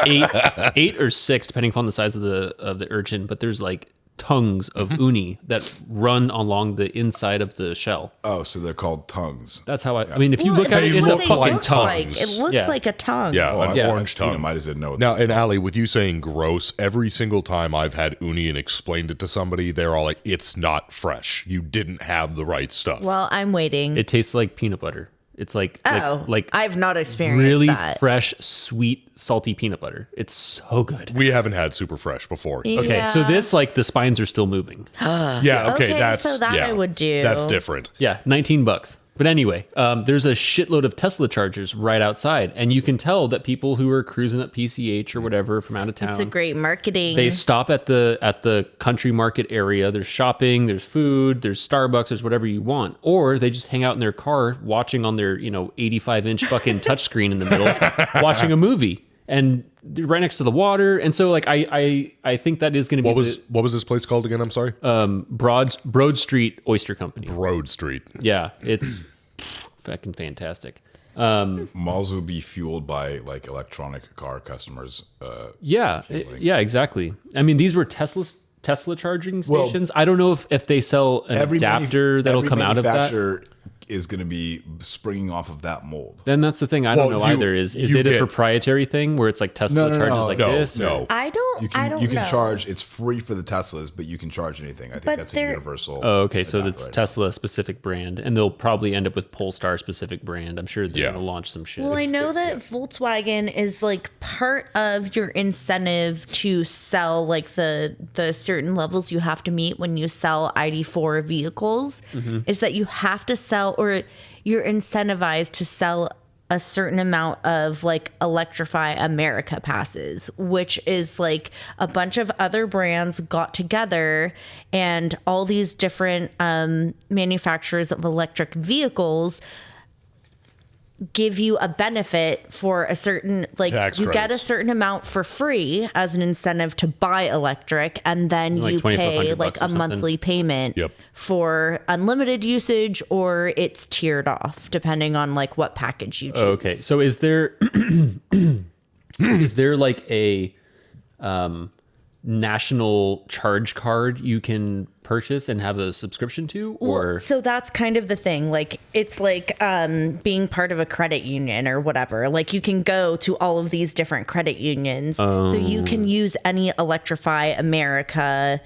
eight or six, depending upon the size of the urchin, but there's like tongues of uni that run along the inside of the shell. Oh, so they're called tongues. That's how I mean, if you Well, look at it, that's it's a what they fucking look tongue. like. It looks Yeah. like a tongue. Yeah, an I've orange seen tongue. them. I just didn't know. What Now, and Allie, with you saying gross, every single time I've had uni and explained it to somebody, they're all like, it's not fresh. You didn't have the right stuff. Well, I'm waiting. It tastes like peanut butter. It's like I've not experienced really that. fresh, sweet, salty peanut butter. It's so good. We haven't had super fresh before. Okay, so this like the spines are still moving. Yeah, okay, Okay, that's so that yeah, I would do. That's different. Yeah, $19. But anyway, there's a shitload of Tesla chargers right outside, and you can tell that people who are cruising up PCH or whatever from out of town, It's a great marketing. they stop at the country market area. There's shopping, there's food, there's Starbucks, there's whatever you want, or they just hang out in their car watching on their 85-inch fucking touchscreen in the middle, watching a movie, and they're right next to the water. And so like I think that is going to be What was this place called again? I'm sorry. Broad Street Oyster Company. Broad Street. Yeah, it's fucking fantastic. malls will be fueled by like electronic car customers. Yeah, yeah, exactly. I mean, these were Tesla charging Well, stations. I don't know if they sell an adapter that'll every come out of that. manufacturer is going to be springing off of that mold. Then that's the thing. I don't know you- either. Is you it a get- proprietary thing where it's like Tesla charges like this? or- No. I don't. You can, I don't you can know. charge. It's free for the Teslas, but you can charge anything. I think But that's a they're- universal. Oh, okay. So adapter that's right Tesla specific brand, and they'll probably end up with Polestar specific brand. I'm sure they're Yeah. gonna launch some shit. Well, I know that Volkswagen is like part of your incentive to sell like the certain levels you have to meet when you sell ID4 vehicles is that you have to sell, or you're incentivized to sell a certain amount of like Electrify America passes, which is like a bunch of other brands got together and all these different manufacturers of electric vehicles give you a benefit for a certain, like Tax you get a credits. certain amount for free as an incentive to buy electric, and then Like you pay $2,500 like or a something. monthly payment Yep. for unlimited usage, or it's tiered off depending on like what package you choose. Okay. So is there is there like a national charge card you can purchase and have a subscription to, or Well, so that's kind of the thing. Like it's like being part of a credit union or whatever. Like you can go to all of these different credit unions, so you can use any Electrify America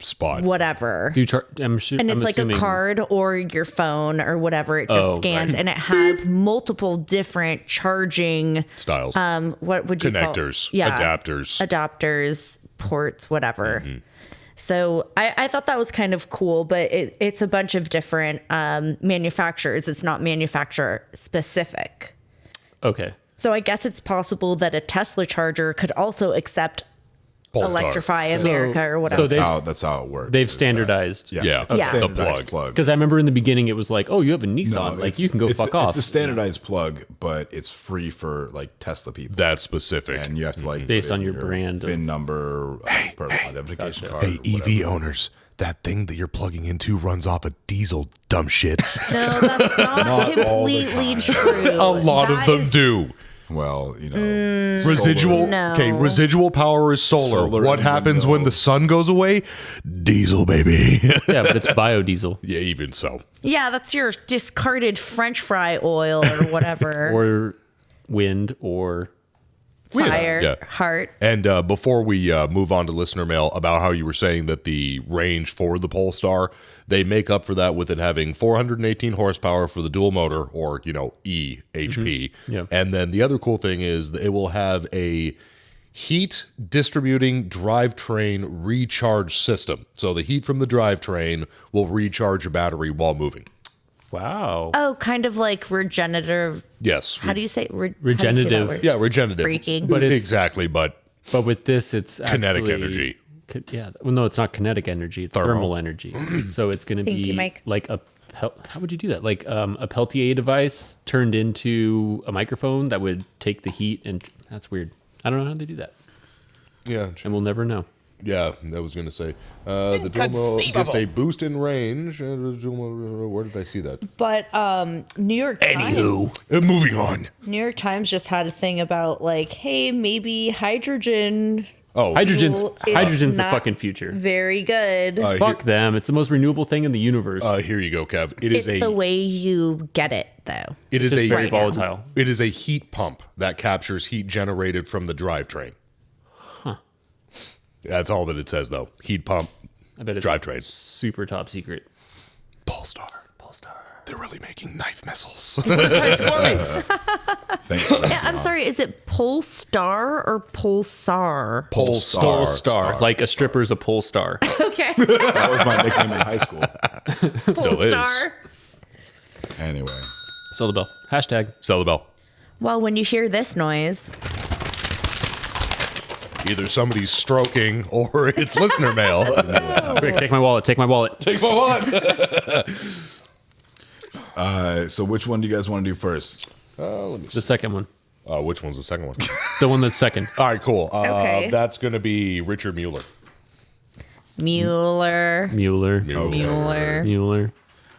Spot. whatever. do you And it's like assuming, a card or your phone or whatever. It just Oh, scans, right. and it has multiple different charging. Styles. What would you call? Connectors. Yeah, Adapters. ports, whatever. Mm-hmm. So I thought that was kind of cool, but it's a bunch of different manufacturers. It's not manufacturer specific. Okay. So I guess it's possible that a Tesla charger could also accept Polestar. Electrify America or whatever. So they've that's how it works. they've is that- standardized. Yeah. it's a Yeah. standardized The plug. Because I remember in the beginning it was like, oh, you have a Nissan, like it's- you can go it's- fuck off. It's a standardized plug, but it's free for like Tesla people. That's specific. And you have to like Based put on in your brand of- VIN number, personal identification card. Hey, EV owners, that thing that you're plugging into runs off a diesel, dumb shits. No, that's not, all the completely time. true. A lot That of them is- do. Well, Residual. No. Okay, residual power is solar. Solar What in the happens when middle. the sun goes away? Diesel, baby. Yeah, but it's biodiesel Yeah, even so. Yeah, that's your discarded French fry oil or whatever. or wind or Fire, Yeah. heart. And before we move on to listener mail about how you were saying that the range for the Polestar, they make up for that with it having 418 horsepower for the dual motor, or, E HP. Yeah. And then the other cool thing is that it will have a heat distributing drivetrain recharge system. So the heat from the drivetrain will recharge your battery while moving. wow. Oh, kind of like regenerative. Yes. How do you say Regenerative. Yeah, regenerative. Braking. But it's- exactly, but But with this, it's Kinetic actually- energy. Yeah. Well, no, it's not kinetic energy. It's thermal energy. So it's going to Thank be you, Mike. like a. How would you do that? Like a Peltier device turned into a microphone that would take the heat, and that's weird. I don't know how they do that, yeah, and we'll never know. yeah, I was going to say the Duomo just a boost in range. Where did I see that? But New York Times. Moving on. New York Times just had a thing about like, hey, maybe hydrogen Oh, Hydrogen's the not fucking future. Very good. Fuck them. It's the most renewable thing in the universe. Here you go, Kev. It's the way you get it, though. It is Just a very volatile. It is a heat pump that captures heat generated from the drivetrain. Huh. That's all that it says, though. Heat pump. I bet it's drivetrain. Super top secret. Polestar. They're really making knife missiles. Thanks. Yeah, I'm sorry. Is it Polestar or Pulsar? Polestar. Like a stripper's a pole star. Okay. That was my nickname in high school. Still is. Polestar. Anyway. Sell the bell. Hashtag. Sell the bell. Well, when you hear this noise, Either somebody's stroking or it's listener mail. Quick, take my wallet. Take my wallet. Take my wallet. So which one do you guys want to do first? The second one. Which one's the second one? The one that's second. All right, cool. Okay. That's going to be Richard Mueller. Mueller.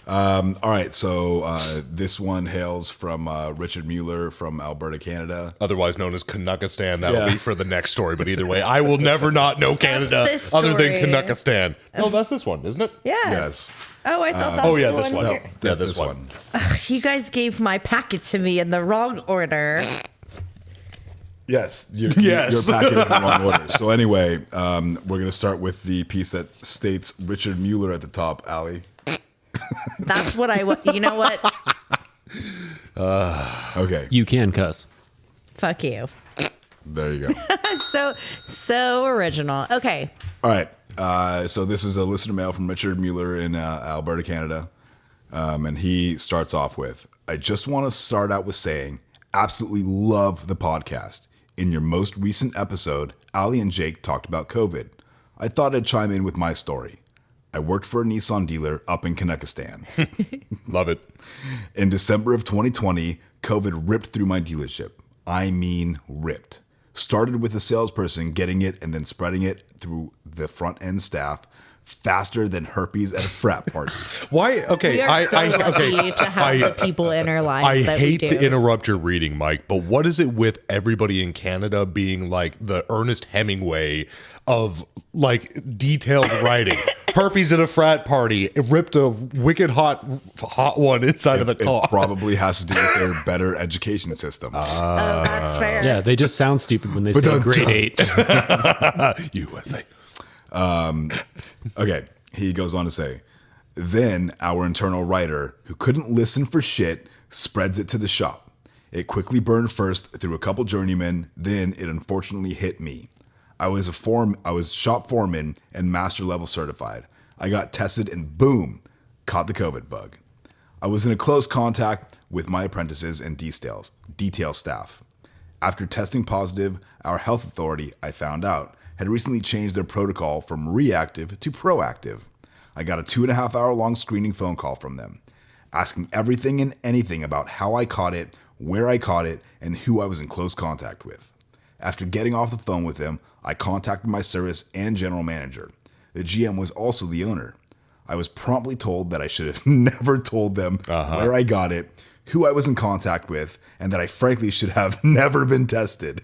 All right, so this one hails from Richard Mueller from Alberta, Canada. Otherwise known as Canuckistan. That'll Yeah. be for the next story. But either way, I will never not know Canada this other than story. Canuckistan. Oh, that's this one, isn't it? Yes. Yes. Oh, I thought that's oh, yeah, the this one. one. Here. That's this this one. one. You guys gave my packet to me in the wrong order. Yes, your Yes. packet is in the wrong order. So anyway, we're going to start with the piece that states Richard Mueller at the top, Allie. That's what I want. You know what? Okay, You can cuss. Fuck you. there you go. So original. Okay. All right, so this is a listener mail from Richard Mueller in Alberta, Canada. And he starts off with, I just want to start out with saying, absolutely love the podcast. In your most recent episode, Ali and Jake talked about COVID. I thought I'd chime in with my story. I worked for a Nissan dealer up in Canuckistan. Love it. In December of 2020, COVID ripped through my dealership. I mean, ripped. Started with a salesperson getting it and then spreading it through the front end staff faster than herpes at a frat party. Why? Okay. We are so lucky to have the people in our lives I that we hate do. to interrupt your reading, Mike, but what is it with everybody in Canada being like the Ernest Hemingway of like detailed writing? Herpes at a frat party. It ripped a wicked hot one inside of the car. It probably has to do with their better education system. Oh, that's fair. Yeah, they just sound stupid when they say grade 8. USA. Okay, he goes on to say, then our internal writer, who couldn't listen for shit, spreads it to the shop. It quickly burned first through a couple journeymen, then it unfortunately hit me. I was shop foreman and master level certified. I got tested and boom, caught the COVID bug. I was in a close contact with my apprentices and detail staff. After testing positive, our health authority, I found out, had recently changed their protocol from reactive to proactive. I got a 2.5 hour long screening phone call from them, asking everything and anything about how I caught it, where I caught it, and who I was in close contact with. After getting off the phone with them, I contacted my service and general manager. The GM was also the owner. I was promptly told that I should have never told them where I got it, who I was in contact with, and that I frankly should have never been tested.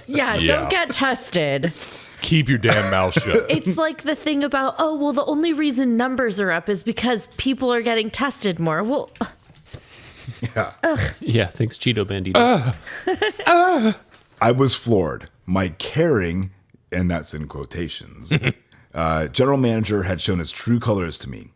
Yeah, Yeah. don't get tested. Keep your damn mouth shut. It's like the thing about, oh, well, the only reason numbers are up is because people are getting tested more. Well, Yeah, thanks, Cheeto Bandito. I was floored. My caring, and that's in quotations, general manager had shown his true colors to me.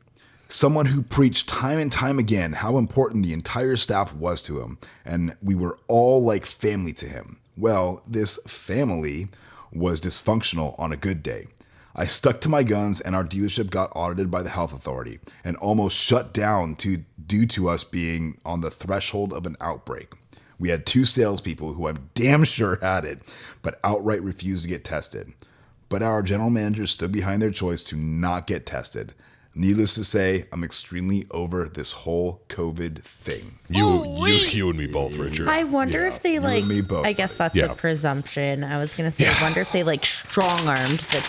Someone who preached time and time again how important the entire staff was to him, and we were all like family to him. Well, this family was dysfunctional on a good day. I stuck to my guns and our dealership got audited by the health authority and almost shut down due to us being on the threshold of an outbreak. We had 2 salespeople who I'm damn sure had it, but outright refused to get tested. But our general manager stood behind their choice to not get tested. Needless to say, I'm extremely over this whole COVID thing. You and me both, Richard. I wonder if they like, and me both. I guess that's Yeah. a presumption. I was going to say, I wonder if they like strong armed the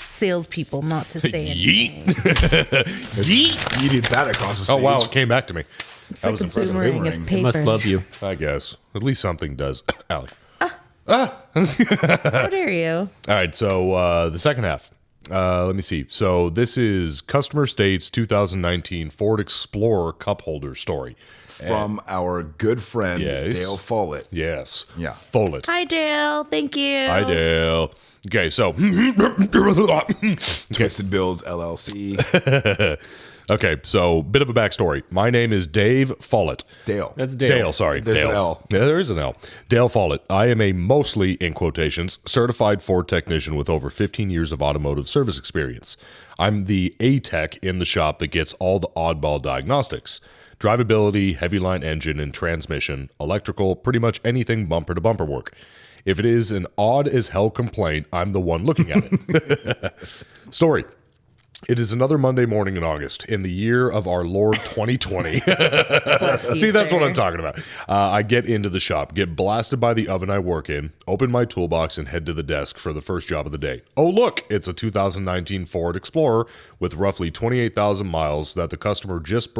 salespeople not to say anything. Yeet. You did that across the stage. Oh, wow. It came back to me. It's That like was a impressive. boomerang Boomerang. of It paper. Must love you. I guess. At least something does. Allie. How dare you? All right, so the second half. Let me see. So this is Customer State's 2019 Ford Explorer cup holder story. From our good friend, Yes. Dale Follett. Yes. Yeah. Follett. Hi, Dale. Thank you. Hi, Dale. Okay, so. Twisted Bills LLC. Okay, so bit of a backstory. My name is Dave Follett. Dale. That's Dale. Dale, sorry. There's Dale. an L. Yeah, there is an L. Dale Follett. I am a mostly, in quotations, certified Ford technician with over 15 years of automotive service experience. I'm the A-tech in the shop that gets all the oddball diagnostics. Drivability, heavy line engine and transmission, electrical, pretty much anything bumper-to-bumper work. If it is an odd as hell complaint, I'm the one looking at it. Story. It is another Monday morning in August, in the year of our Lord 2020. See, that's what I'm talking about. I get into the shop, get blasted by the oven I work in, open my toolbox, and head to the desk for the first job of the day. Oh, look, it's a 2019 Ford Explorer with roughly 28,000 miles that the customer just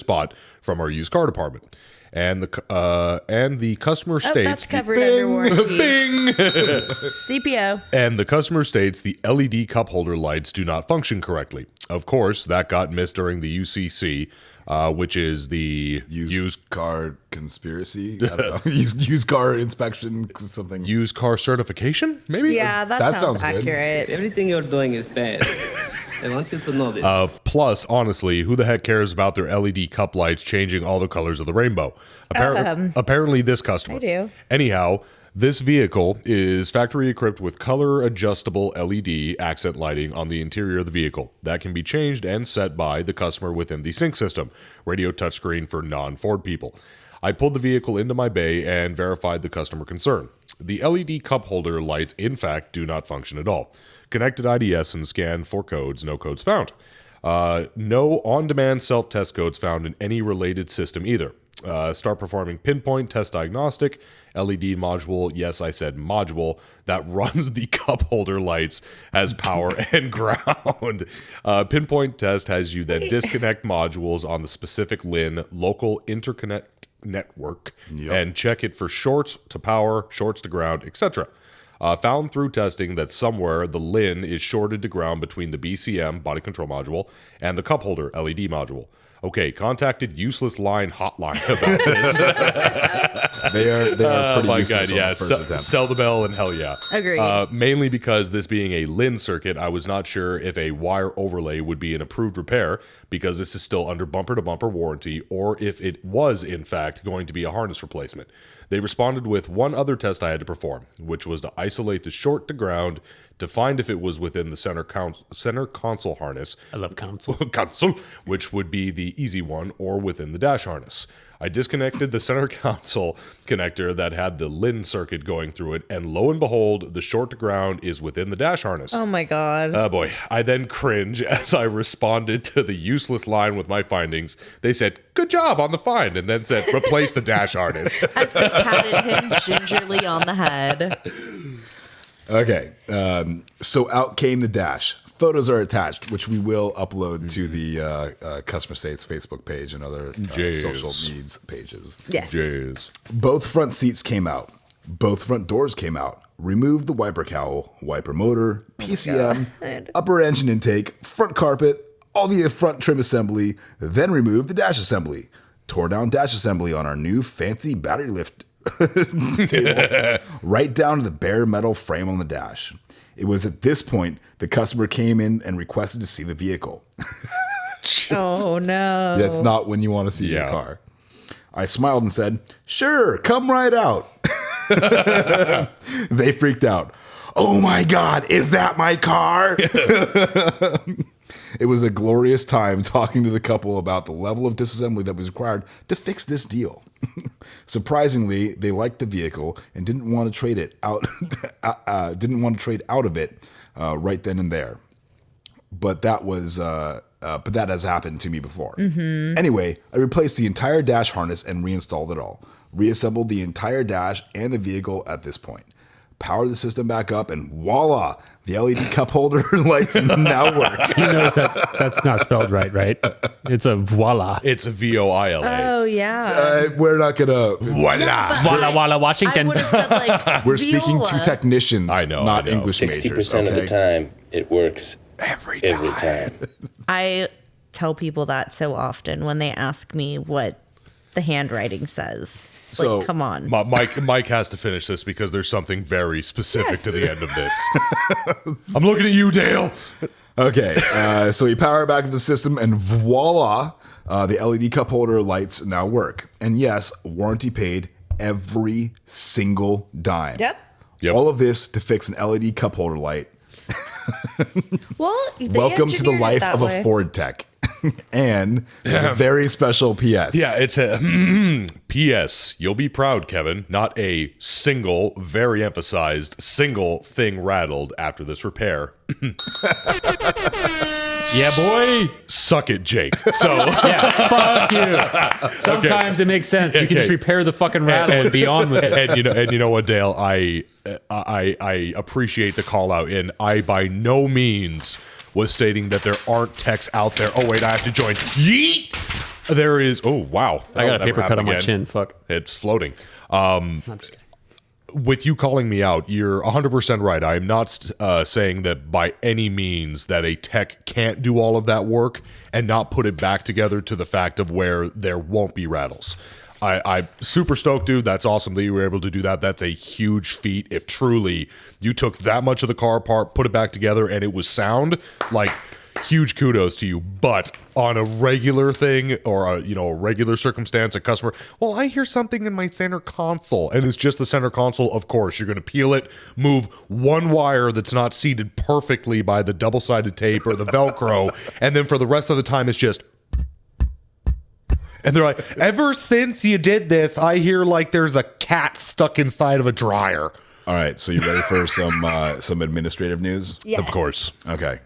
bought from our used car department. And the customer states that's covered under warranty. Bing! CPO. And the customer states the LED cup holder lights do not function correctly. Of course, that got missed during the UCC, which is the Used car conspiracy. I don't know. Used car inspection, something. used car certification, maybe? Yeah, that, That sounds sounds good. accurate. Everything you're doing is bad. I want you to know this. Plus, honestly, who the heck cares about their LED cup lights changing all the colors of the rainbow? Apparently, this customer. I do. Anyhow, this vehicle is factory equipped with color adjustable LED accent lighting on the interior of the vehicle. That can be changed and set by the customer within the sync system, radio touchscreen for non-Ford people. I pulled the vehicle into my bay and verified the customer concern. The LED cup holder lights, in fact, do not function at all. Connected IDS and scan for codes, no codes found. No on-demand self-test codes found in any related system either. Start performing pinpoint test diagnostic, LED module, yes, I said module, that runs the cup holder lights as power and ground. Pinpoint test has you then disconnect modules on the specific LIN local interconnect network and check it for shorts to power, shorts to ground, etc. Found through testing that somewhere the LIN is shorted to ground between the BCM, body control module, and the cup holder, LED module. Okay, contacted useless line hotline about this. They are pretty My useless God, on yeah. the first attempt. Sell the bell and hell yeah. Agreed. Mainly because this being a LIN circuit, I was not sure if a wire overlay would be an approved repair because this is still under bumper-to-bumper warranty, or if it was, in fact, going to be a harness replacement. They responded with one other test I had to perform, which was to isolate the short to ground to find if it was within the center console harness. I love console. console, which would be the easy one, or within the dash harness. I disconnected the center console connector that had the LIN circuit going through it, and lo and behold, the short to ground is within the dash harness. Oh my God. Oh boy. I then cringe as I responded to the useless line with my findings. They said, "Good job on the find," and then said, "Replace the dash harness." As they patted him gingerly on the head. Okay, so out came the dash. Photos are attached, which we will upload to the Customer States Facebook page and other social needs pages. Yes. Jeez. Both front seats came out. Both front doors came out. Removed the wiper cowl, wiper motor, PCM, upper engine intake, front carpet, all the front trim assembly, then removed the dash assembly. Tore down dash assembly on our new fancy battery lift table, right down to the bare metal frame on the dash. It was at this point the customer came in and requested to see the vehicle. Oh no. That's not when you want to see your Yeah. car. I smiled and said, "Sure, come right out." They freaked out. "Oh my God, is that my car?" It was a glorious time talking to the couple about the level of disassembly that was required to fix this deal. Surprisingly, they liked the vehicle and didn't want to trade it out. Didn't want to trade out of it right then and there. But that has happened to me before. Anyway, I replaced the entire dash harness and reinstalled it all. Reassembled the entire dash and the vehicle at this point. power the system back up, and voila, the LED cup holder lights now work. He knows that that's not spelled right? It's a voila. It's a VOILA. Oh yeah. We're not gonna. Voila. Walla Walla, I Washington. would have said like We're speaking to viola. technicians, I know, not I know. English 60% majors. of the Okay? time, it works Every every time. I tell people that so often when they ask me what the handwriting says. So- Like, come on. Mike has to finish this because there's something very specific to the end of this. I'm looking at you, Dale. Okay, so you power back to the system, and voila, the LED cup holder lights now work. And yes, warranty paid every single dime. Yep. All of this to fix an LED cup holder light. Well, they Welcome to the engineered it life that of way. a Ford tech. And there's a very special PS. Yeah, it's a P.S. You'll be proud, Kevin. Not a single, very emphasized, single thing rattled after this repair. Yeah, boy. Suck it, Jake. So Yeah, fuck you. Sometimes it makes sense. You can just Okay. repair the fucking rattle and be on with it. and you know what, Dale? I appreciate the call out, and I by no means was stating that there aren't techs out there. Oh wait, I have to join. Yeet. There is. Oh wow, I got a That'll paper never cut on my happen chin. Fuck. It's floating. I'm just kidding. With you calling me out, you're 100% right. I'm not saying that by any means that a tech can't do all of that work and not put it back together to the fact of where there won't be rattles. I'm super stoked, dude. That's awesome that you were able to do that. That's a huge feat. If truly you took that much of the car apart, put it back together, and it was sound, like, huge kudos to you. But on a regular thing or a regular circumstance, a customer, well, I hear something in my center console, and it's just the center console. Of course, you're going to peel it, move one wire that's not seated perfectly by the double-sided tape or the Velcro, and then for the rest of the time, it's just. And they're like, ever since you did this, I hear like there's a cat stuck inside of a dryer. All right, so you ready for some administrative news? Yes. Of course. Okay.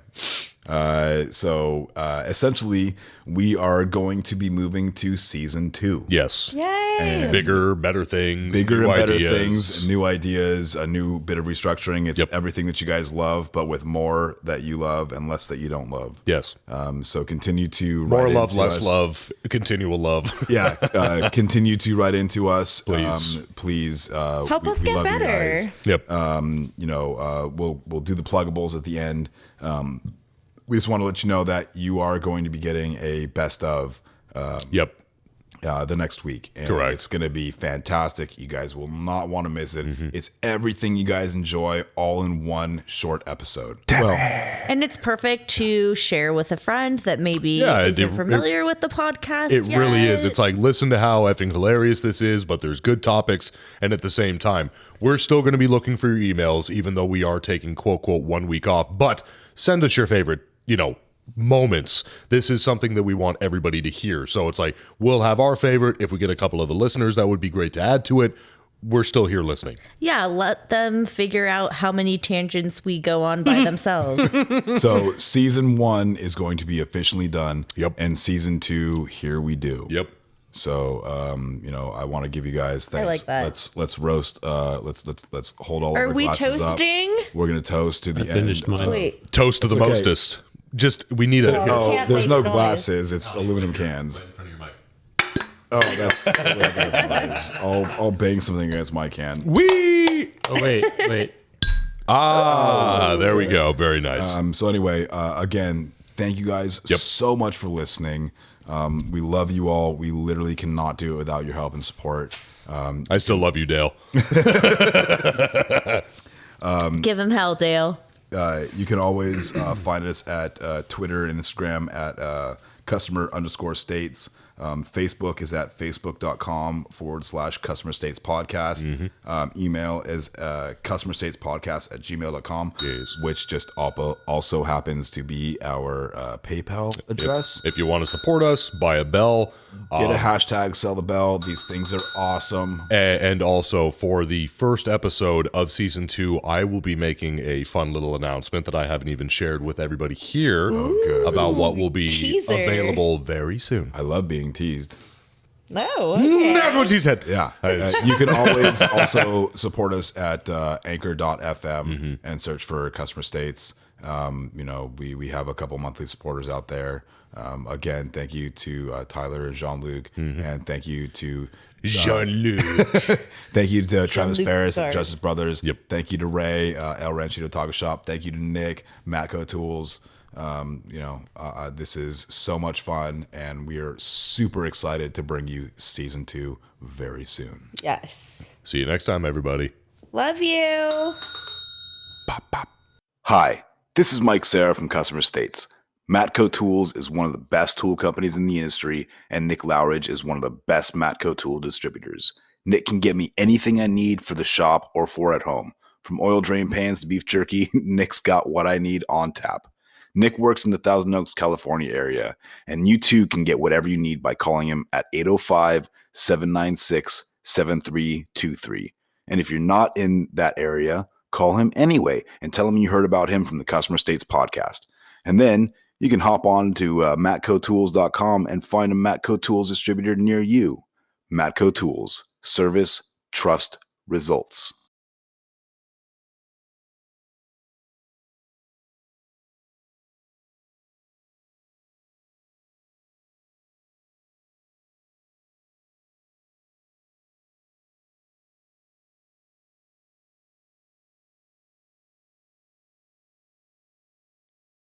So essentially, we are going to be moving to season 2. Yes. Yay. Bigger, better things. Bigger new and better ideas. things, new ideas, a new bit of restructuring. It's everything that you guys love, but with more that you love and less that you don't love. Yes. So continue to More write love, into less us. love, continual love. Yeah, continue to write into us, Please. please. Help us we get love you better. guys. Yep. We'll do the pluggables at the end. We just want to let you know that you are going to be getting a best of Yep. the next week. And Correct. it's going to be fantastic. You guys will not want to miss it. It's everything you guys enjoy all in one short episode. Well, And it's perfect to share with a friend that maybe Yeah, isn't familiar with the podcast. It really is. yet. It's like, listen to how effing hilarious this is, but there's good topics. And at the same time, we're still going to be looking for your emails, even though we are taking quote, quote, 1 week off. But send us your favorite, moments. This is something that we want everybody to hear. So it's like, we'll have our favorite. If we get a couple of the listeners, that would be great to add to it. We're still here listening. Yeah, let them figure out how many tangents we go on by themselves. so season 1 is going to be officially done. Yep. And season 2, here we do. Yep. So, I want to give you guys thanks. like that. Let's roast. Let's hold all of Are our we glasses toasting? up. We're gonna toast to the end. finished mine. Wait. Toast to the okay. mostest. Just, we need a. Oh, Can't there's make no noise. glasses. It's aluminum cans. Oh, that's. I'll bang something against my can. Wee! Oh, wait. There we go. Very nice. So anyway, again, thank you guys so much for listening. We love you all. We literally cannot do it without your help and support. I still love you, Dale. Give him hell, Dale. You can always find us at Twitter and Instagram at customer_states. Facebook is at facebook.com/customer states podcast. Email is customerstatespodcast@gmail.com, which just also happens to be our PayPal address. If you want to support us, buy a bell. Get a hashtag, sell the bell. These things are awesome. And also, for the first episode of season 2, I will be making a fun little announcement that I haven't even shared with everybody here about what will be Teaser. available very soon. I love being teased. No, okay. That's what she said. Yeah. You can always also support us at anchor.fm and search for Customer States. We have a couple monthly supporters out there. Again, thank you to Tyler and Jean-Luc, and thank you to Jean-Luc. thank you to Travis Jean-Luc Ferris, Picard. Justice Brothers. Yep. Thank you to Ray, El Ranchito Taco Shop. Thank you to Nick, Matco Tools. This is so much fun, and we are super excited to bring you season 2 very soon. Yes. See you next time, everybody. Love you. Hi, this is Mike Sarah from Customer States. Matco Tools is one of the best tool companies in the industry, and Nick Lowridge is one of the best Matco tool distributors. Nick can get me anything I need for the shop or for at home. From oil drain pans to beef jerky, Nick's got what I need on tap. Nick works in the Thousand Oaks, California area, and you too can get whatever you need by calling him at 805-796-7323. And if you're not in that area, call him anyway and tell him you heard about him from the Customer States podcast. And then you can hop on to matcotools.com and find a Matco Tools distributor near you. Matco Tools. Service, trust, results.